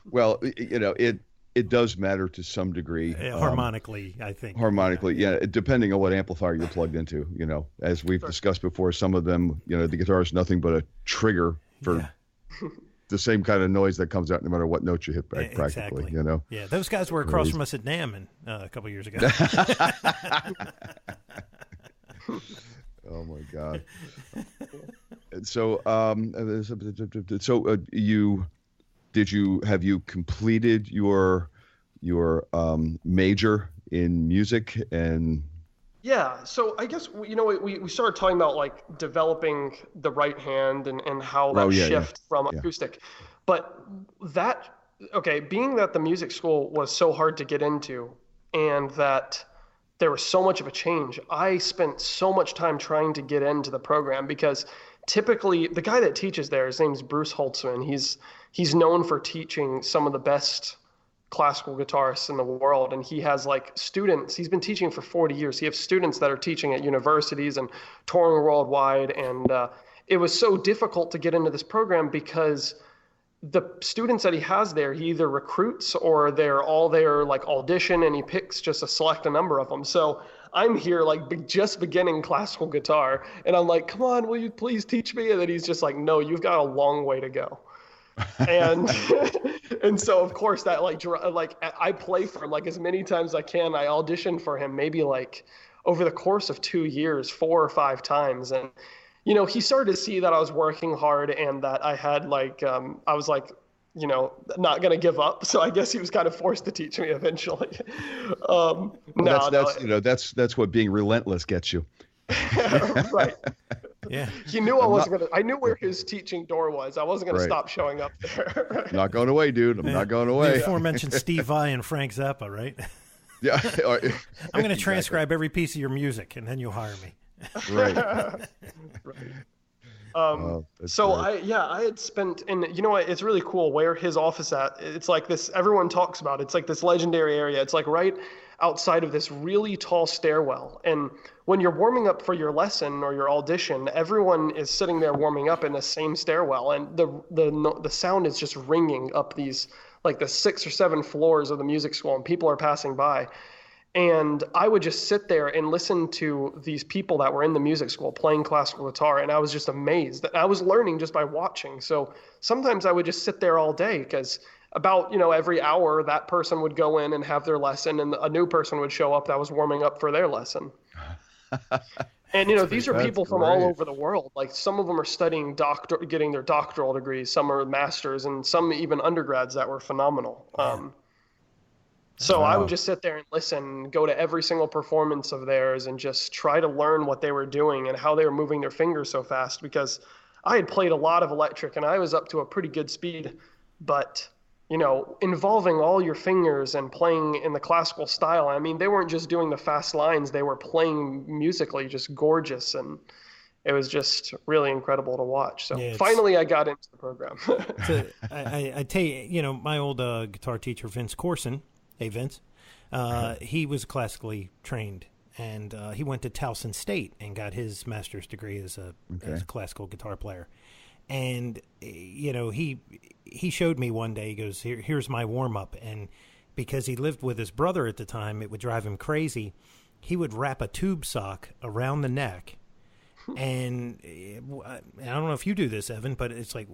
Well, it does matter to some degree. Harmonically, I think. Harmonically, depending on what amplifier you're plugged into. As we've discussed before, some of them, the guitar is nothing but a trigger for the same kind of noise that comes out no matter what note you hit practically. Exactly. Yeah, those guys were across from us at NAMM a couple years ago. Oh my God! So, have you completed your major in music? And yeah, so I guess we started talking about like developing the right hand and how that shift from acoustic, but being that the music school was so hard to get into and that there was so much of a change, I spent so much time trying to get into the program, because typically the guy that teaches there, his name's Bruce Holtzman. He's known for teaching some of the best classical guitarists in the world, and he has like students. He's been teaching for 40 years. He has students that are teaching at universities and touring worldwide, and it was so difficult to get into this program because the students that he has there, he either recruits or they're all there like audition, and he picks just a select number of them. So I'm here like just beginning classical guitar, and I'm like, "Come on, will you please teach me?" And then he's just like, "No, you've got a long way to go." And and so of course that like I play for him like as many times as I can. I auditioned for him maybe like over the course of 2 years, 4 or 5 times, and he started to see that I was working hard and that I had like I was like not going to give up. So I guess he was kind of forced to teach me eventually. That's what being relentless gets you. Right. Yeah. He knew I knew where his teaching door was. I wasn't going to stop showing up there. Not going away, dude. I'm not going away. The aforementioned Steve Vai and Frank Zappa, right? Yeah. I'm going to transcribe every piece of your music, and then you'll hire me. Right. I had spent, and it's really cool where his office at. It's like this, everyone talks about it. It's like this legendary area. It's like right outside of this really tall stairwell. And when you're warming up for your lesson or your audition, everyone is sitting there warming up in the same stairwell, and the sound is just ringing up these like the 6 or 7 floors of the music school, and people are passing by. And I would just sit there and listen to these people that were in the music school playing classical guitar, and I was just amazed that I was learning just by watching. So sometimes I would just sit there all day, because about every hour that person would go in and have their lesson, and a new person would show up that was warming up for their lesson. And these are people from all over the world. Like some of them are studying getting their doctoral degrees, some are masters, and some even undergrads that were phenomenal. So I would just sit there and listen, go to every single performance of theirs, and just try to learn what they were doing and how they were moving their fingers so fast, because I had played a lot of electric and I was up to a pretty good speed, but involving all your fingers and playing in the classical style, I mean, they weren't just doing the fast lines, they were playing musically just gorgeous, and it was just really incredible to watch. So finally I got into the program. I tell you, my old guitar teacher, Vince Corson, hey, Vince. He was classically trained, and he went to Towson State and got his master's degree as a classical guitar player. And he showed me one day. He goes, here's my warm up, and because he lived with his brother at the time, it would drive him crazy. He would wrap a tube sock around the neck. And I don't know if you do this, Evan, but it's like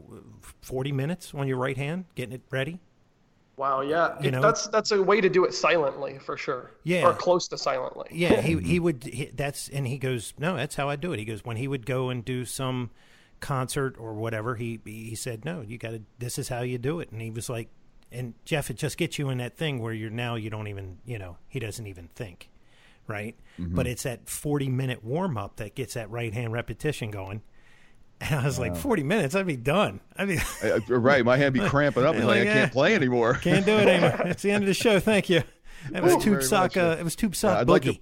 40 minutes on your right hand, getting it ready. Wow, yeah. That's a way to do it silently, for sure. Yeah. Or close to silently. Yeah, he goes, no, that's how I do it. He goes, when he would go and do some concert or whatever, he said, no, this is how you do it. And he was like, and Jeff, it just gets you in that thing where you don't even, he doesn't even think. Right. Mm-hmm. But it's that 40-minute warm up that gets that right hand repetition going. And I was like, 40 minutes, I'd be done. Right. My hand be cramping up and I can't play anymore. Can't do it anymore. It's the end of the show. Thank you. That was tube sock. It was tube sock boogie.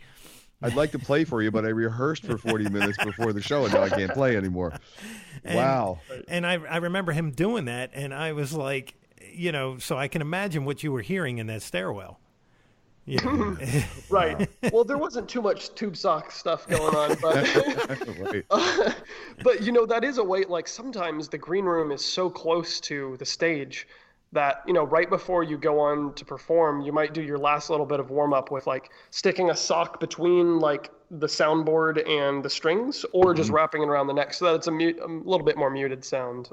I'd like to play for you, but I rehearsed for 40 minutes before the show and now I can't play anymore. Wow. And I remember him doing that. And I was like, so I can imagine what you were hearing in that stairwell. Yeah. Right. Well, there wasn't too much tube sock stuff going on, but right. But that is a way. Like sometimes the green room is so close to the stage that right before you go on to perform, you might do your last little bit of warm up with like sticking a sock between like the soundboard and the strings, or just wrapping it around the neck so that it's a little bit more muted sound.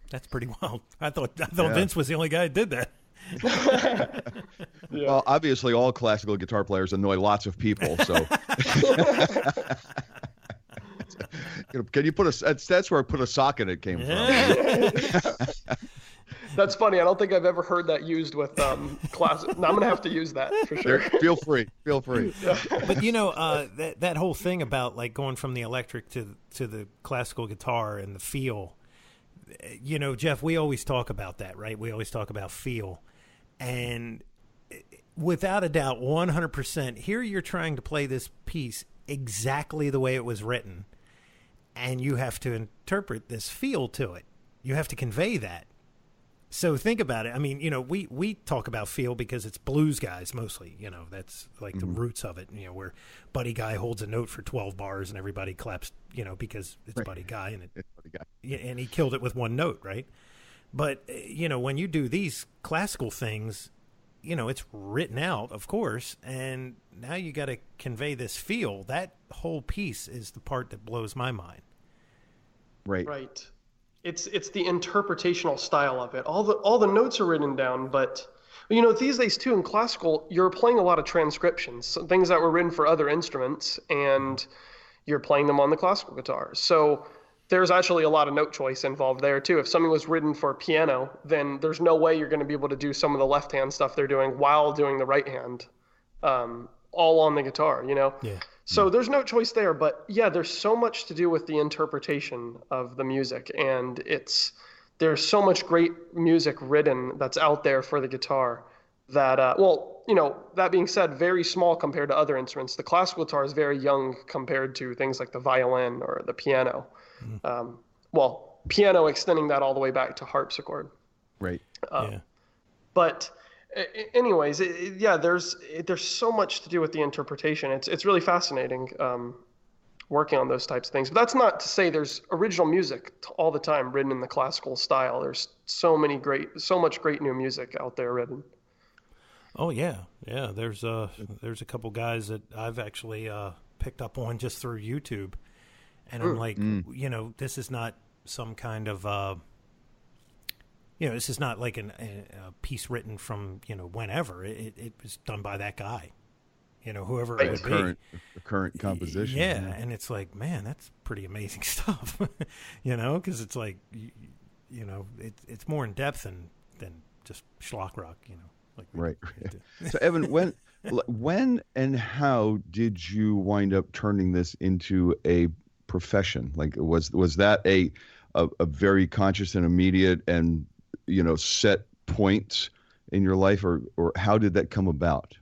That's pretty wild. I thought Vince was the only guy who did that. Yeah. Well, obviously, all classical guitar players annoy lots of people. So, can you that's where I put a sock in it came from. That's funny. I don't think I've ever heard that used with classic. No, I'm gonna have to use that for sure. Feel free. Yeah. But that whole thing about like going from the electric to the classical guitar and the feel. Jeff, we always talk about that, right? We always talk about feel. And without a doubt, 100%, here you're trying to play this piece exactly the way it was written. And you have to interpret this feel to it. You have to convey that. So think about it. I mean, we talk about feel because it's blues guys mostly. That's like the roots of it. Where Buddy Guy holds a note for 12 bars and everybody claps. Because it's right. Buddy Guy and it's Buddy Guy. And he killed it with one note, right? But when you do these classical things, it's written out, of course, and now you got to convey this feel. That whole piece is the part that blows my mind. Right. Right. It's the interpretational style of it. All the notes are written down, but these days too in classical, you're playing a lot of transcriptions, things that were written for other instruments, and you're playing them on the classical guitar. So there's actually a lot of note choice involved there too. If something was written for piano, then there's no way you're going to be able to do some of the left hand stuff they're doing while doing the right hand, all on the guitar. Yeah. So there's no choice there, but yeah, there's so much to do with the interpretation of the music, and there's so much great music written that's out there for the guitar that, that being said, very small compared to other instruments. The classical guitar is very young compared to things like the violin or the piano. Piano extending that all the way back to harpsichord. Right. But anyways, there's so much to do with the interpretation. It's really fascinating working on those types of things. But that's not to say there's original music all the time written in the classical style. There's so much great new music out there written. Oh yeah. There's a couple guys that I've actually picked up on just through YouTube, and I'm like, this is not some kind of this is not like a piece written from whenever. It was done by that guy, whoever it would be. The current composition. Yeah, and it's like, man, that's pretty amazing stuff. Because it's like, it's more in depth than just schlock rock. Like right. So Evan, when and how did you wind up turning this into a profession? Like, was that a very conscious and immediate and set points in your life, or how did that come about?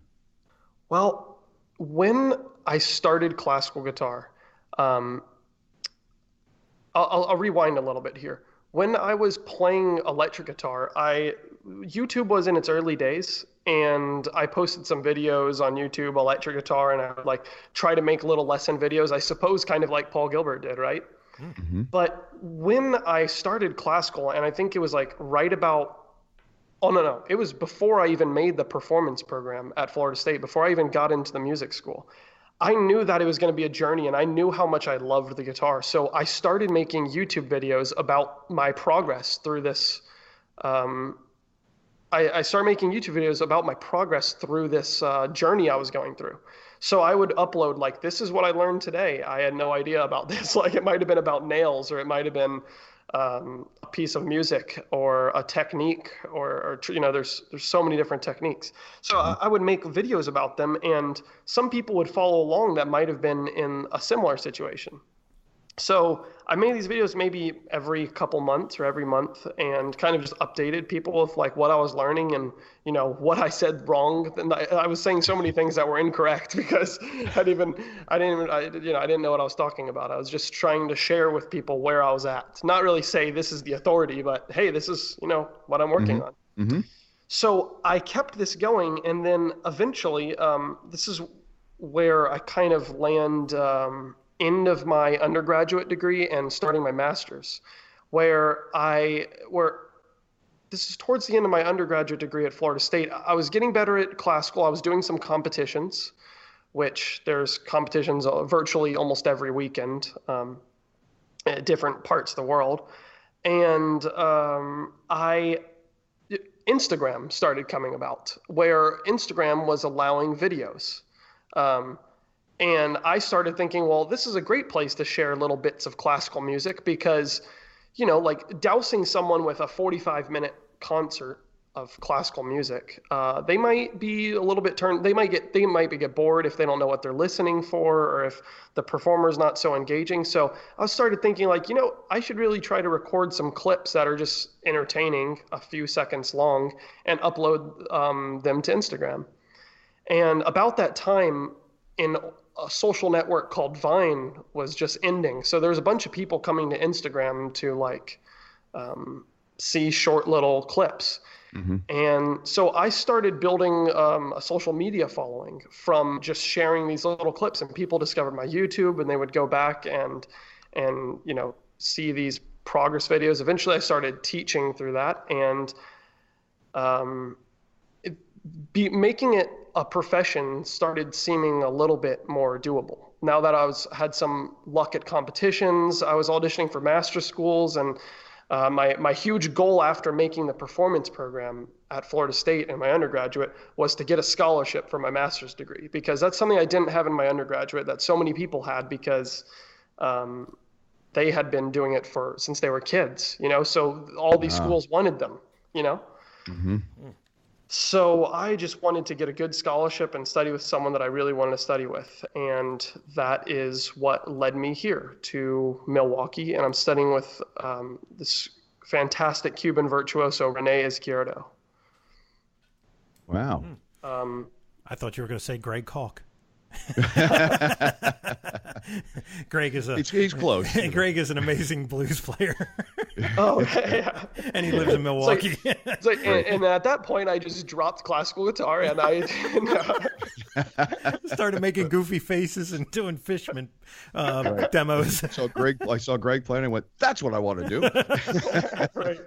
Well, when I started classical guitar, I'll rewind a little bit here. When I was playing electric guitar, YouTube was in its early days, and I posted some videos on YouTube, electric guitar, and I would try to make little lesson videos, I suppose kind of like Paul Gilbert did, right? Mm-hmm. But when I started classical, and I think it was like right about, it was before I even made the performance program at Florida State, before I even got into the music school. I knew that it was going to be a journey, and I knew how much I loved the guitar. So I started making YouTube videos about my progress through this. I started making YouTube videos about my progress through this journey I was going through. So I would upload, like, this is what I learned today. I had no idea about this. Like, it might have been about nails, or it might have been a piece of music, or a technique, or there's so many different techniques. So I would make videos about them, and some people would follow along that might have been in a similar situation. So I made these videos maybe every couple months or every month, and kind of just updated people with like what I was learning and, what I said wrong. And I was saying so many things that were incorrect because I didn't know what I was talking about. I was just trying to share with people where I was at. Not really say this is the authority, but hey, this is, what I'm working on. Mm-hmm. So I kept this going, and then eventually, this is where I kind of land end of my undergraduate degree and starting my master's, this is towards the end of my undergraduate degree at Florida State. I was getting better at classical. I was doing some competitions, which there's competitions virtually almost every weekend at different parts of the world. And Instagram started coming about, where Instagram was allowing videos. And I started thinking, well, this is a great place to share little bits of classical music because, like dousing someone with a 45-minute concert of classical music, they might be a little bit they might get bored if they don't know what they're listening for, or if the performer's not so engaging. So I started thinking, like, I should really try to record some clips that are just entertaining, a few seconds long, and upload them to Instagram. And about that time, in a social network called Vine was just ending. So there's a bunch of people coming to Instagram to see short little clips. Mm-hmm. And so I started building a social media following from just sharing these little clips, and people discovered my YouTube, and they would go back and see these progress videos. Eventually I started teaching through that, and making it a profession started seeming a little bit more doable. Now that I had some luck at competitions, I was auditioning for master schools, and my huge goal after making the performance program at Florida State in my undergraduate was to get a scholarship for my master's degree, because that's something I didn't have in my undergraduate that so many people had, because they had been doing it since they were kids, so all these schools wanted them, Mm-hmm. So I just wanted to get a good scholarship and study with someone that I really wanted to study with. And that is what led me here to Milwaukee. And I'm studying with this fantastic Cuban virtuoso, René Izquierdo. Wow. I thought you were going to say Greg Kalk. Greg is he's close. Greg is an amazing blues player. Oh, yeah. And he lives in Milwaukee. And at that point, I just dropped classical guitar, and I started making goofy faces and doing Fishman demos. I saw Greg playing and went, "That's what I want to do." Right.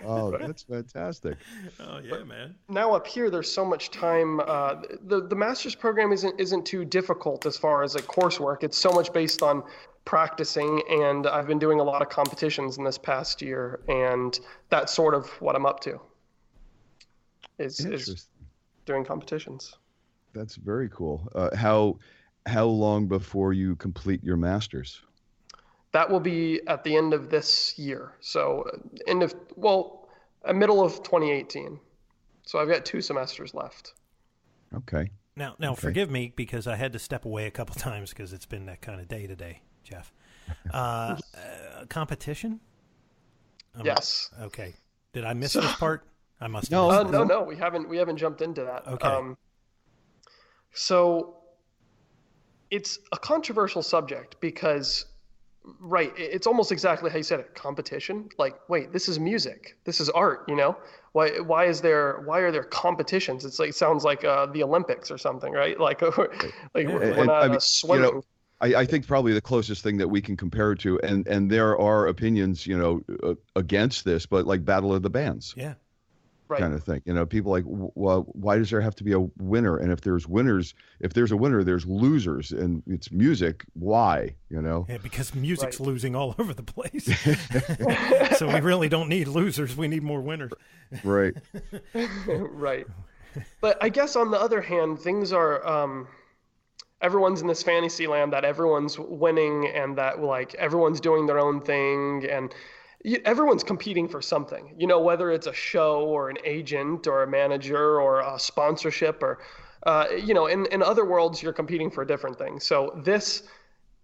Oh, that's fantastic. Oh yeah, man. Now up here, there's so much time. The master's program isn't too difficult as far as coursework. It's so much based on practicing, and I've been doing a lot of competitions in this past year, and that's sort of what I'm up to. Is doing competitions. That's very cool. How long before you complete your master's? That will be at the end of this year. So middle of 2018. So I've got 2 semesters left. Okay. Now, forgive me because I had to step away a couple times because it's been that kind of day today, Jeff. Competition? Yes. Okay. Did I miss this part? I must have missed it. No. We haven't jumped into that. Okay. So it's a controversial subject because, right, it's almost exactly how you said it. Competition. Like, wait, this is music. This is art. Why are there competitions? It sounds like the Olympics or something, right? Like we're not swimming. I think probably the closest thing that we can compare it to, and there are opinions, against this, but like Battle of the Bands. Yeah. Right. Kind of thing. People like, well, why does there have to be a winner? And if there's a winner, there's losers, and it's music. Why? Yeah, because music's losing all over the place. So we really don't need losers. We need more winners. Right. Right. But I guess on the other hand, things are, everyone's in this fantasy land that everyone's winning and that like everyone's doing their own thing and everyone's competing for something, whether it's a show or an agent or a manager or a sponsorship or, in other worlds, you're competing for different things. So this,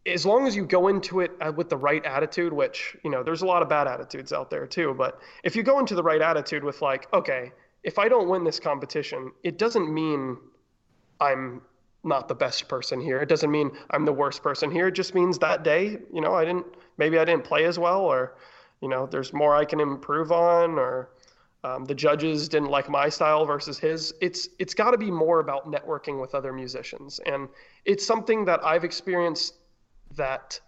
as long as you go into it with the right attitude, which, there's a lot of bad attitudes out there too, but if you go into the right attitude with like, okay, if I don't win this competition, it doesn't mean I'm not the best person here. It doesn't mean I'm the worst person here. It just means that day, I didn't play as well, or, there's more I can improve on, or the judges didn't like my style versus his. It's got to be more about networking with other musicians. And it's something that I've experienced that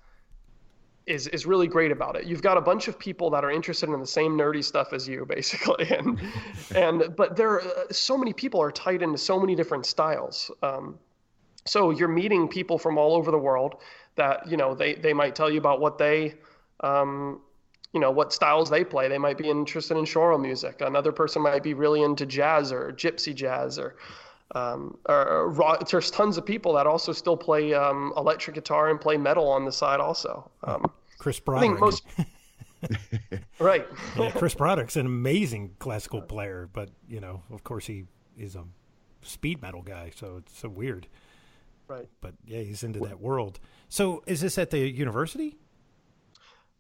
is really great about it. You've got a bunch of people that are interested in the same nerdy stuff as you, basically. But there are so many people are tied into so many different styles. So you're meeting people from all over the world that, they might tell you about what they, what styles they play. They might be interested in choral music. Another person might be really into jazz or gypsy jazz or rock. There's tons of people that also still play electric guitar and play metal on the side also. Chris Broderick. Right. Yeah, Chris Broderick's an amazing classical player, but, of course he is a speed metal guy, so it's so weird. Right. But, yeah, he's into that world. So is this at the university?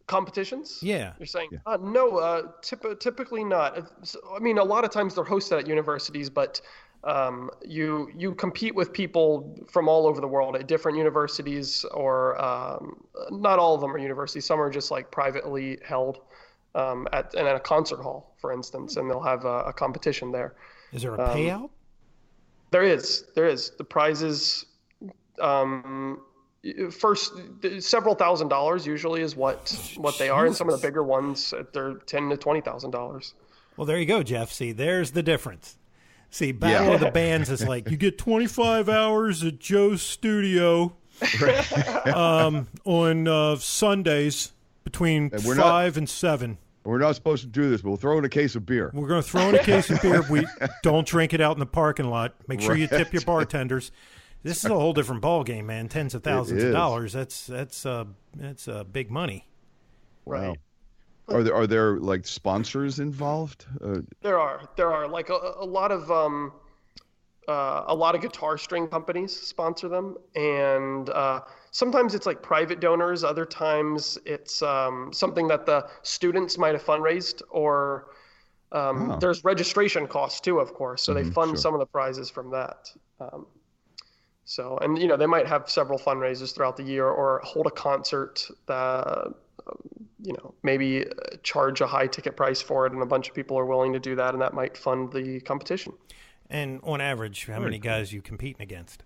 Competitions? Yeah. You're saying? Yeah. No, typically not. I mean, a lot of times they're hosted at universities, but you compete with people from all over the world at different universities, or not all of them are universities. Some are just like privately held at a concert hall, for instance, and they'll have a competition there. Is there a payout? There is. The prizes, first several $1,000s usually is what they are, and some of the bigger ones they're $10,000 to $20,000. Well, there you go, Jeff. See, there's the difference. See, Battle of the Bands is like you get 25 hours at Joe's studio on Sundays between 5 and 7. We're not supposed to do this, but we'll throw in a case of beer. We're going to throw in a case of beer. We don't drink it out in the parking lot. Make sure you tip your bartenders. This is a whole different ball game, man. Tens of thousands of dollars. That's big money. Right. Are there like sponsors involved? There are like a lot of guitar string companies sponsor them, and sometimes it's like private donors. Other times it's something that the students might have fundraised, or there's registration costs too, of course. So they fund some of the prizes from that. So, and they might have several fundraisers throughout the year, or hold a concert that, maybe charge a high ticket price for it, and a bunch of people are willing to do that, and that might fund the competition. And on average, how many guys are you competing against?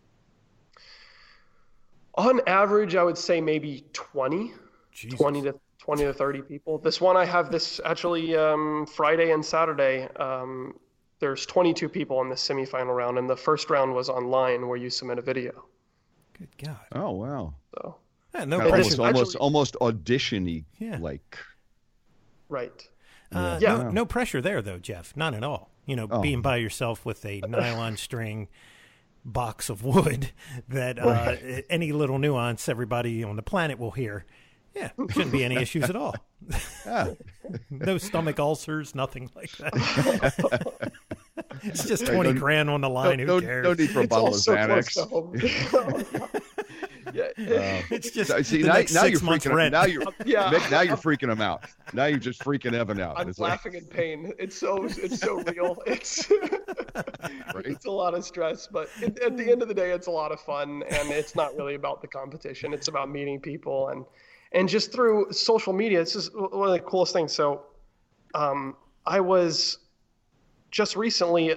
On average, I would say maybe 20 to 30 people. This one I have this actually Friday and Saturday. There's 22 people in the semifinal round, and the first round was online where you submit a video. Good God. Oh, wow. So yeah, no pressure. Almost audition-y, like. Right. No pressure there, though, Jeff. Not at all. Being by yourself with a nylon string box of wood that any little nuance everybody on the planet will hear. Yeah, shouldn't be any issues at all. No stomach ulcers, nothing like that. It's just 20 grand on the line. Who cares? No need for a bottle of Xanax. It's just now you're freaking rent. Now you're freaking him out. Now you're just freaking Evan out. I'm laughing in pain. It's so real. It's it's a lot of stress, but at the end of the day, it's a lot of fun, and it's not really about the competition. It's about meeting people and just through social media. This is one of the coolest things. So, I was just recently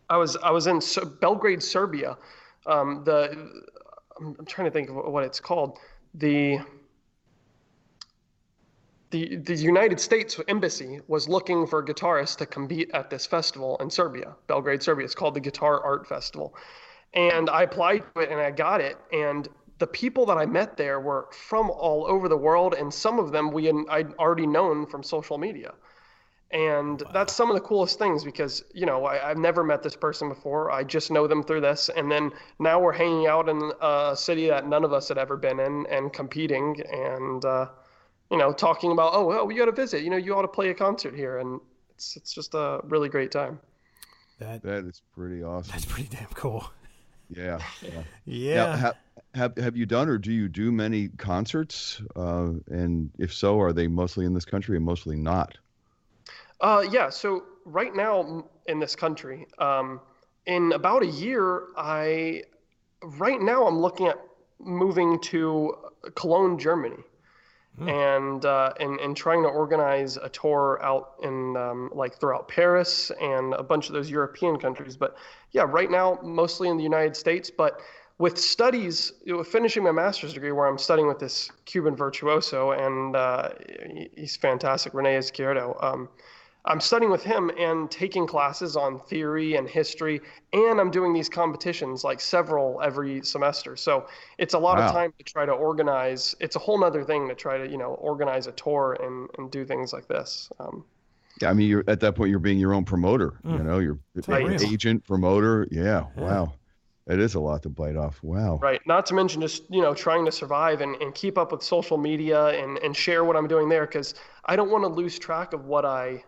I was in Belgrade, Serbia, I'm trying to think of what it's called. The United States Embassy was looking for guitarists to compete at this festival in Serbia, Belgrade, Serbia. It's called the Guitar Art Festival. And I applied to it and I got it. And the people that I met there were from all over the world. And some of them I'd already known from social media. And that's some of the coolest things because, I've never met this person before. I just know them through this. And then now we're hanging out in a city that none of us had ever been in and competing and, talking about, we got to visit, you ought to play a concert here. And it's just a really great time. That is pretty awesome. That's pretty damn cool. Yeah. Yeah. Now, have you done or do you do many concerts? And if so, are they mostly in this country and mostly not? Yeah. So right now in this country, in about a year, I'm looking at moving to Cologne, Germany. And trying to organize a tour out in throughout Paris and a bunch of those European countries. But yeah, right now, mostly in the United States, but with studies, finishing my master's degree where I'm studying with this Cuban virtuoso and he's fantastic, Rene Izquierdo. I'm studying with him and taking classes on theory and history, and I'm doing these competitions, like several every semester. So it's a lot of time to try to organize. It's a whole nother thing to try to, organize a tour and do things like this. Yeah, I mean, you're at that point, you're being your own promoter, you're agent, promoter. Yeah. Wow. It is a lot to bite off. Wow. Right. Not to mention just, trying to survive and keep up with social media and share what I'm doing there, because I don't want to lose track of what I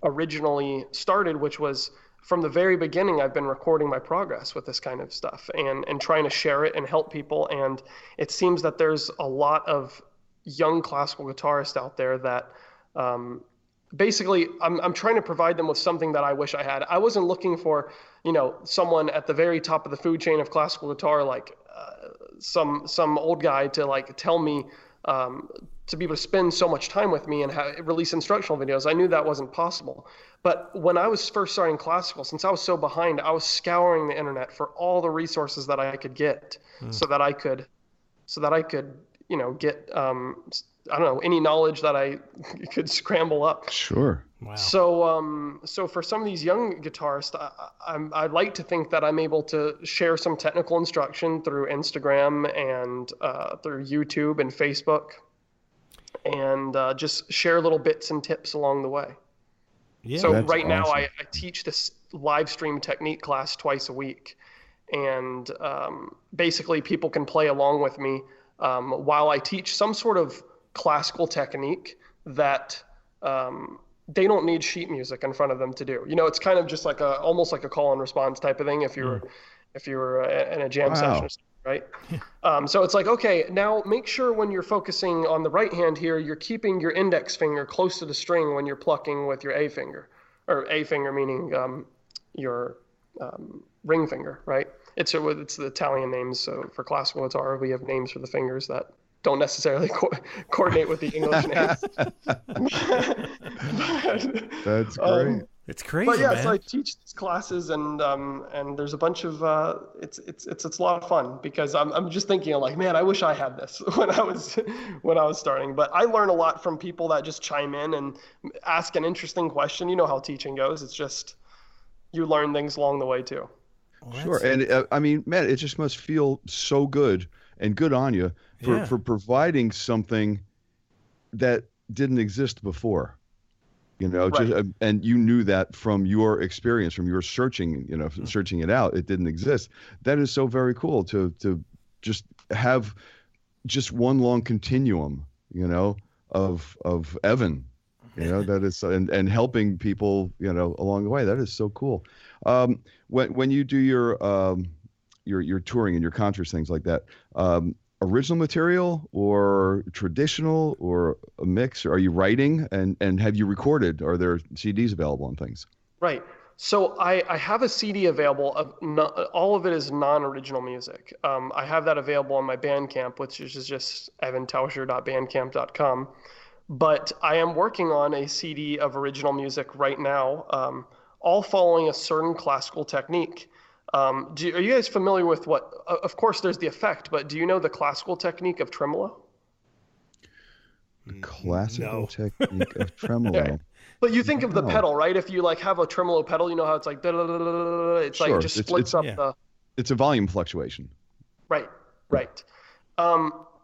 originally started, which was from the very beginning. I've been recording my progress with this kind of stuff and trying to share it and help people. And it seems that there's a lot of young classical guitarists out there that basically I'm trying to provide them with something that I wish I had. I wasn't looking for, someone at the very top of the food chain of classical guitar, like some old guy to tell me to be able to spend so much time with me and release instructional videos. I knew that wasn't possible. But when I was first starting classical, since I was so behind, I was scouring the internet for all the resources that I could get so that I could, get, any knowledge that I could scramble up. Sure. Wow. So for some of these young guitarists, I'd like to think that I'm able to share some technical instruction through Instagram and through YouTube and Facebook, and just share little bits and tips along the way. Yeah. So That's right now awesome. I teach this live stream technique class twice a week, and basically people can play along with me while I teach some sort of classical technique that they don't need sheet music in front of them to do. It's kind of just almost like a call and response type of thing if you were in a jam session, right? So it's like, okay, now make sure when you're focusing on the right hand here, you're keeping your index finger close to the string when you're plucking with your A finger, or A finger meaning your ring finger, right? It's the Italian names. So for classical guitar, we have names for the fingers that don't necessarily coordinate with the English names. That's great. It's crazy, but yeah, man. so I teach these classes, and there's a bunch of it's a lot of fun, because I'm just thinking man, I wish I had this when I was starting. But I learn a lot from people that just chime in and ask an interesting question. You know how teaching goes. It's just you learn things along the way too. Sure. And I mean, man, it just must feel so good and good on you for providing something that didn't exist before, right. Just, and you knew that from your experience, from your searching, searching it out, it didn't exist. That is so very cool to just have just one long continuum, of Evan, that is, and helping people, along the way. That is so cool. When you do your touring and your concerts, things like that, original material or traditional or a mix? Are you writing and have you recorded? Are there CDs available and things? Right. So I have a CD available. All of it is non-original music. I have that available on my Bandcamp, which is just evantaucher.bandcamp.com. But I am working on a CD of original music right now, all following a certain classical technique. Are you guys familiar with what? Of course, there's the effect, but do you know the classical technique of tremolo? The classical technique of tremolo. Yeah. But you think of the pedal, right? If you like have a tremolo pedal, you know how it's like it's like just splits up the. It's a volume fluctuation. Right.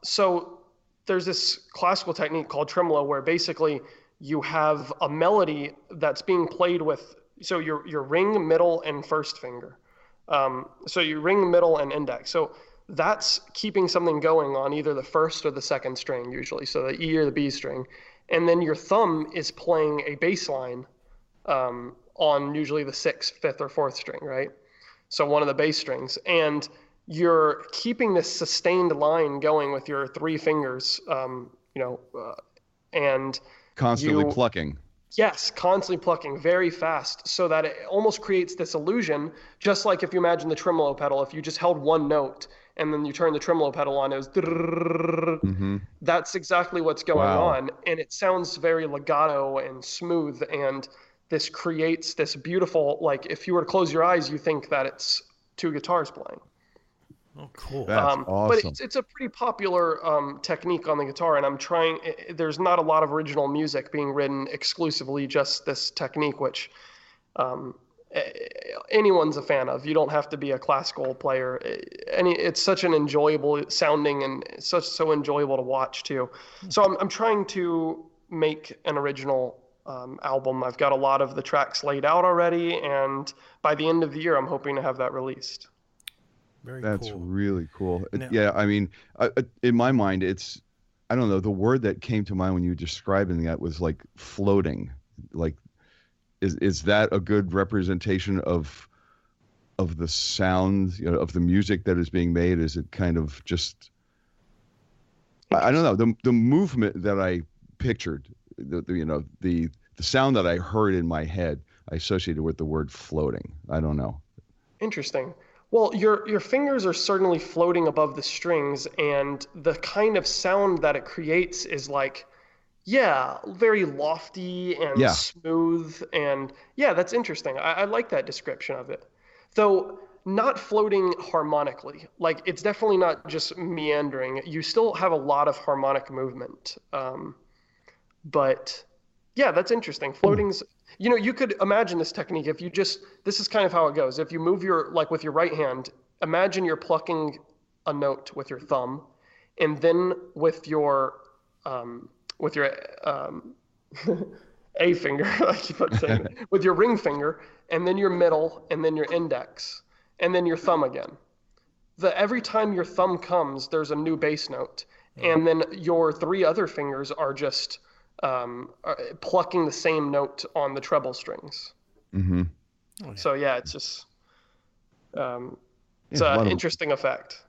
So there's this classical technique called tremolo where basically you have a melody that's being played with. So your ring, middle, and first finger. So your ring, middle, and index. So that's keeping something going on either the first or the second string usually. So the E or the B string. And then your thumb is playing a bass line on usually the 6th, 5th, or 4th string, right? So one of the bass strings. And you're keeping this sustained line going with your 3 fingers, and constantly plucking. Yes, constantly plucking very fast so that it almost creates this illusion, just like if you imagine the tremolo pedal, if you just held one note and then you turn the tremolo pedal on, it was that's exactly what's going on. And it sounds very legato and smooth. And this creates this beautiful, like if you were to close your eyes, you think that it's 2 guitars playing. Oh, cool. That's awesome. But it's a pretty popular technique on the guitar, and I'm trying. There's not a lot of original music being written exclusively just this technique, which anyone's a fan of. You don't have to be a classical player. It's such an enjoyable sounding and so enjoyable to watch too. So I'm trying to make an original album. I've got a lot of the tracks laid out already, and by the end of the year, I'm hoping to have that released. That's cool. Really cool. Now, yeah, I mean, in my mind, I don't know, the word that came to mind when you were describing that was like floating. Like, is that a good representation of the sound, of the music that is being made? Is it kind of just, I don't know, the movement that I pictured, the sound that I heard in my head, I associated with the word floating. I don't know. Interesting. Well, your fingers are certainly floating above the strings, and the kind of sound that it creates is like, very lofty and smooth, and that's interesting. I like that description of it. Though not floating harmonically. Like, it's definitely not just meandering. You still have a lot of harmonic movement. But that's interesting. Floating's... you could imagine this technique if you this is kind of how it goes. If you move with your right hand, imagine you're plucking a note with your thumb, and then with your A finger, I keep on saying it, with your ring finger, and then your middle, and then your index, and then your thumb again. Every time your thumb comes, there's a new bass note, and then your 3 other fingers are just plucking the same note on the treble strings. Mm-hmm. So it's just it's an interesting effect.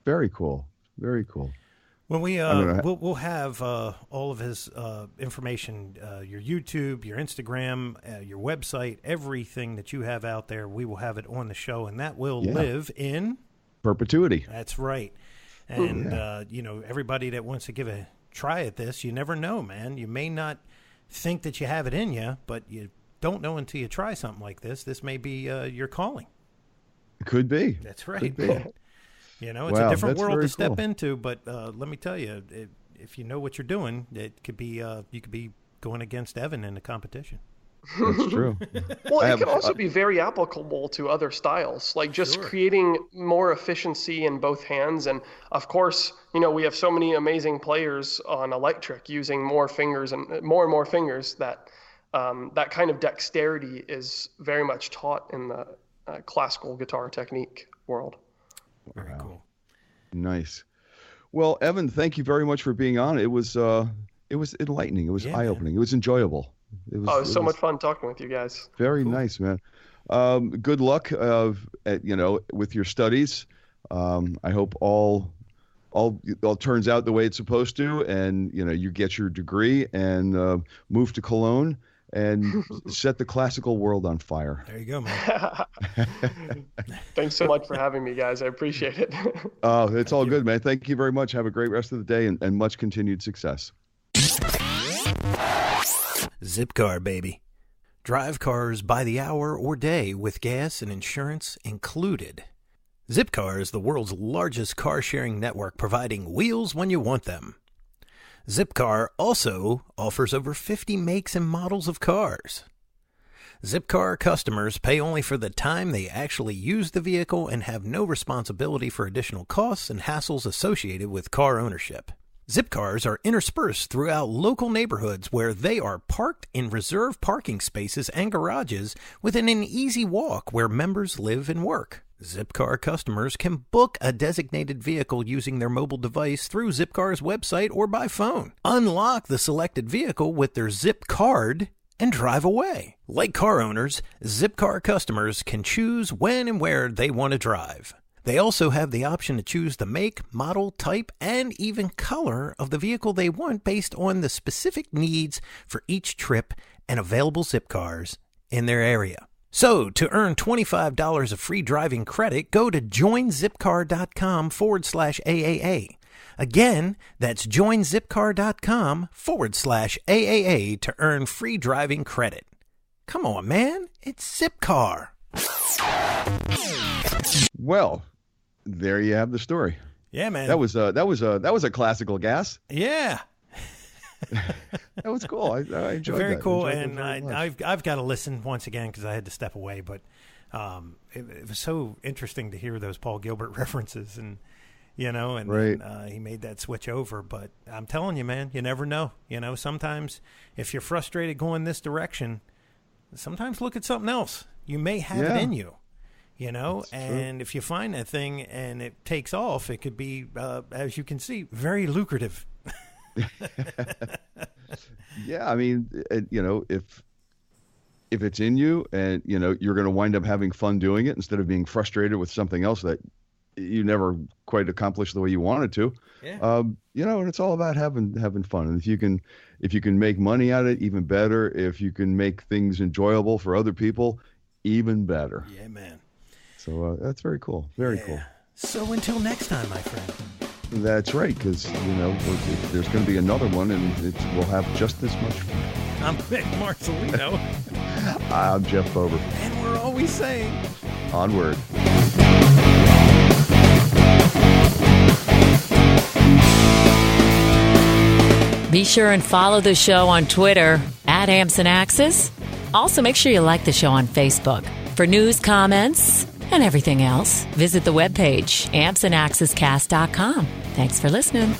Very cool. Very cool. When we'll have all of his information, your YouTube, your Instagram, your website, everything that you have out there, we will have it on the show, and that will live in perpetuity. That's right. And everybody that wants to give a try at this, you never know, man. You may not think that you have it in you, but you don't know until you try something like this. This may be your calling. It could be. That's right. Could be. It's a different world to step into, but let me tell you, if you know what you're doing, it could be you could be going against Evan in the competition. That's true. Well, it can also be very applicable to other styles, like just creating more efficiency in both hands. And of course, we have so many amazing players on electric using more fingers and more fingers that that kind of dexterity is very much taught in the classical guitar technique world. Very cool. Nice. Well, Evan, thank you very much for being on. It was enlightening. It was eye-opening. Man. It was enjoyable. It was so much fun talking with you guys. Very nice, man. Good luck, with your studies. I hope all turns out the way it's supposed to, and you get your degree and move to Cologne and set the classical world on fire. There you go, man. Thanks so much for having me, guys. I appreciate it. It's all good, man. Thank you very much. Have a great rest of the day and much continued success. Zipcar, baby. drive cars by the hour or day with gas and insurance included. Zipcar is the world's largest car-sharing network, providing wheels when you want them. Zipcar also offers over 50 makes and models of cars. Zipcar customers pay only for the time they actually use the vehicle and have no responsibility for additional costs and hassles associated with car ownership. Zipcars are interspersed throughout local neighborhoods where they are parked in reserved parking spaces and garages within an easy walk where members live and work. Zipcar customers can book a designated vehicle using their mobile device through Zipcar's website or by phone. Unlock the selected vehicle with their Zip card and drive away. Like car owners, Zipcar customers can choose when and where they want to drive. They also have the option to choose the make, model, type, and even color of the vehicle they want based on the specific needs for each trip and available Zipcars in their area. So, to earn $25 of free driving credit, go to joinzipcar.com/AAA. Again, that's joinzipcar.com/AAA to earn free driving credit. Come on, man. It's Zipcar. Well, there you have the story. Yeah, man. That was a classical gas. Yeah. That was cool. I enjoyed very that. Cool. Enjoyed And I've got to listen once again because I had to step away. But it was so interesting to hear those Paul Gilbert references, and right. He made that switch over. But I'm telling you, man, you never know. Sometimes if you're frustrated going this direction, sometimes look at something else. You may have it in you. And if you find that thing and it takes off, it could be, as you can see, very lucrative. Yeah, I mean, if it's in you and, you're going to wind up having fun doing it instead of being frustrated with something else that you never quite accomplished the way you wanted to, and it's all about having fun. And if you can make money out of it, even better. If you can make things enjoyable for other people, even better. Yeah, man. So that's very cool. Very cool. So until next time, my friend. That's right, because, there's going to be another one, and we'll have just as much fun. I'm Vic Marcelino. I'm Jeff Bober. And we're always saying... Onward. Be sure and follow the show on Twitter @AmpsandAxis. Also, make sure you like the show on Facebook. For news, comments, and everything else, visit the webpage ampsandaxiscast.com. Thanks for listening.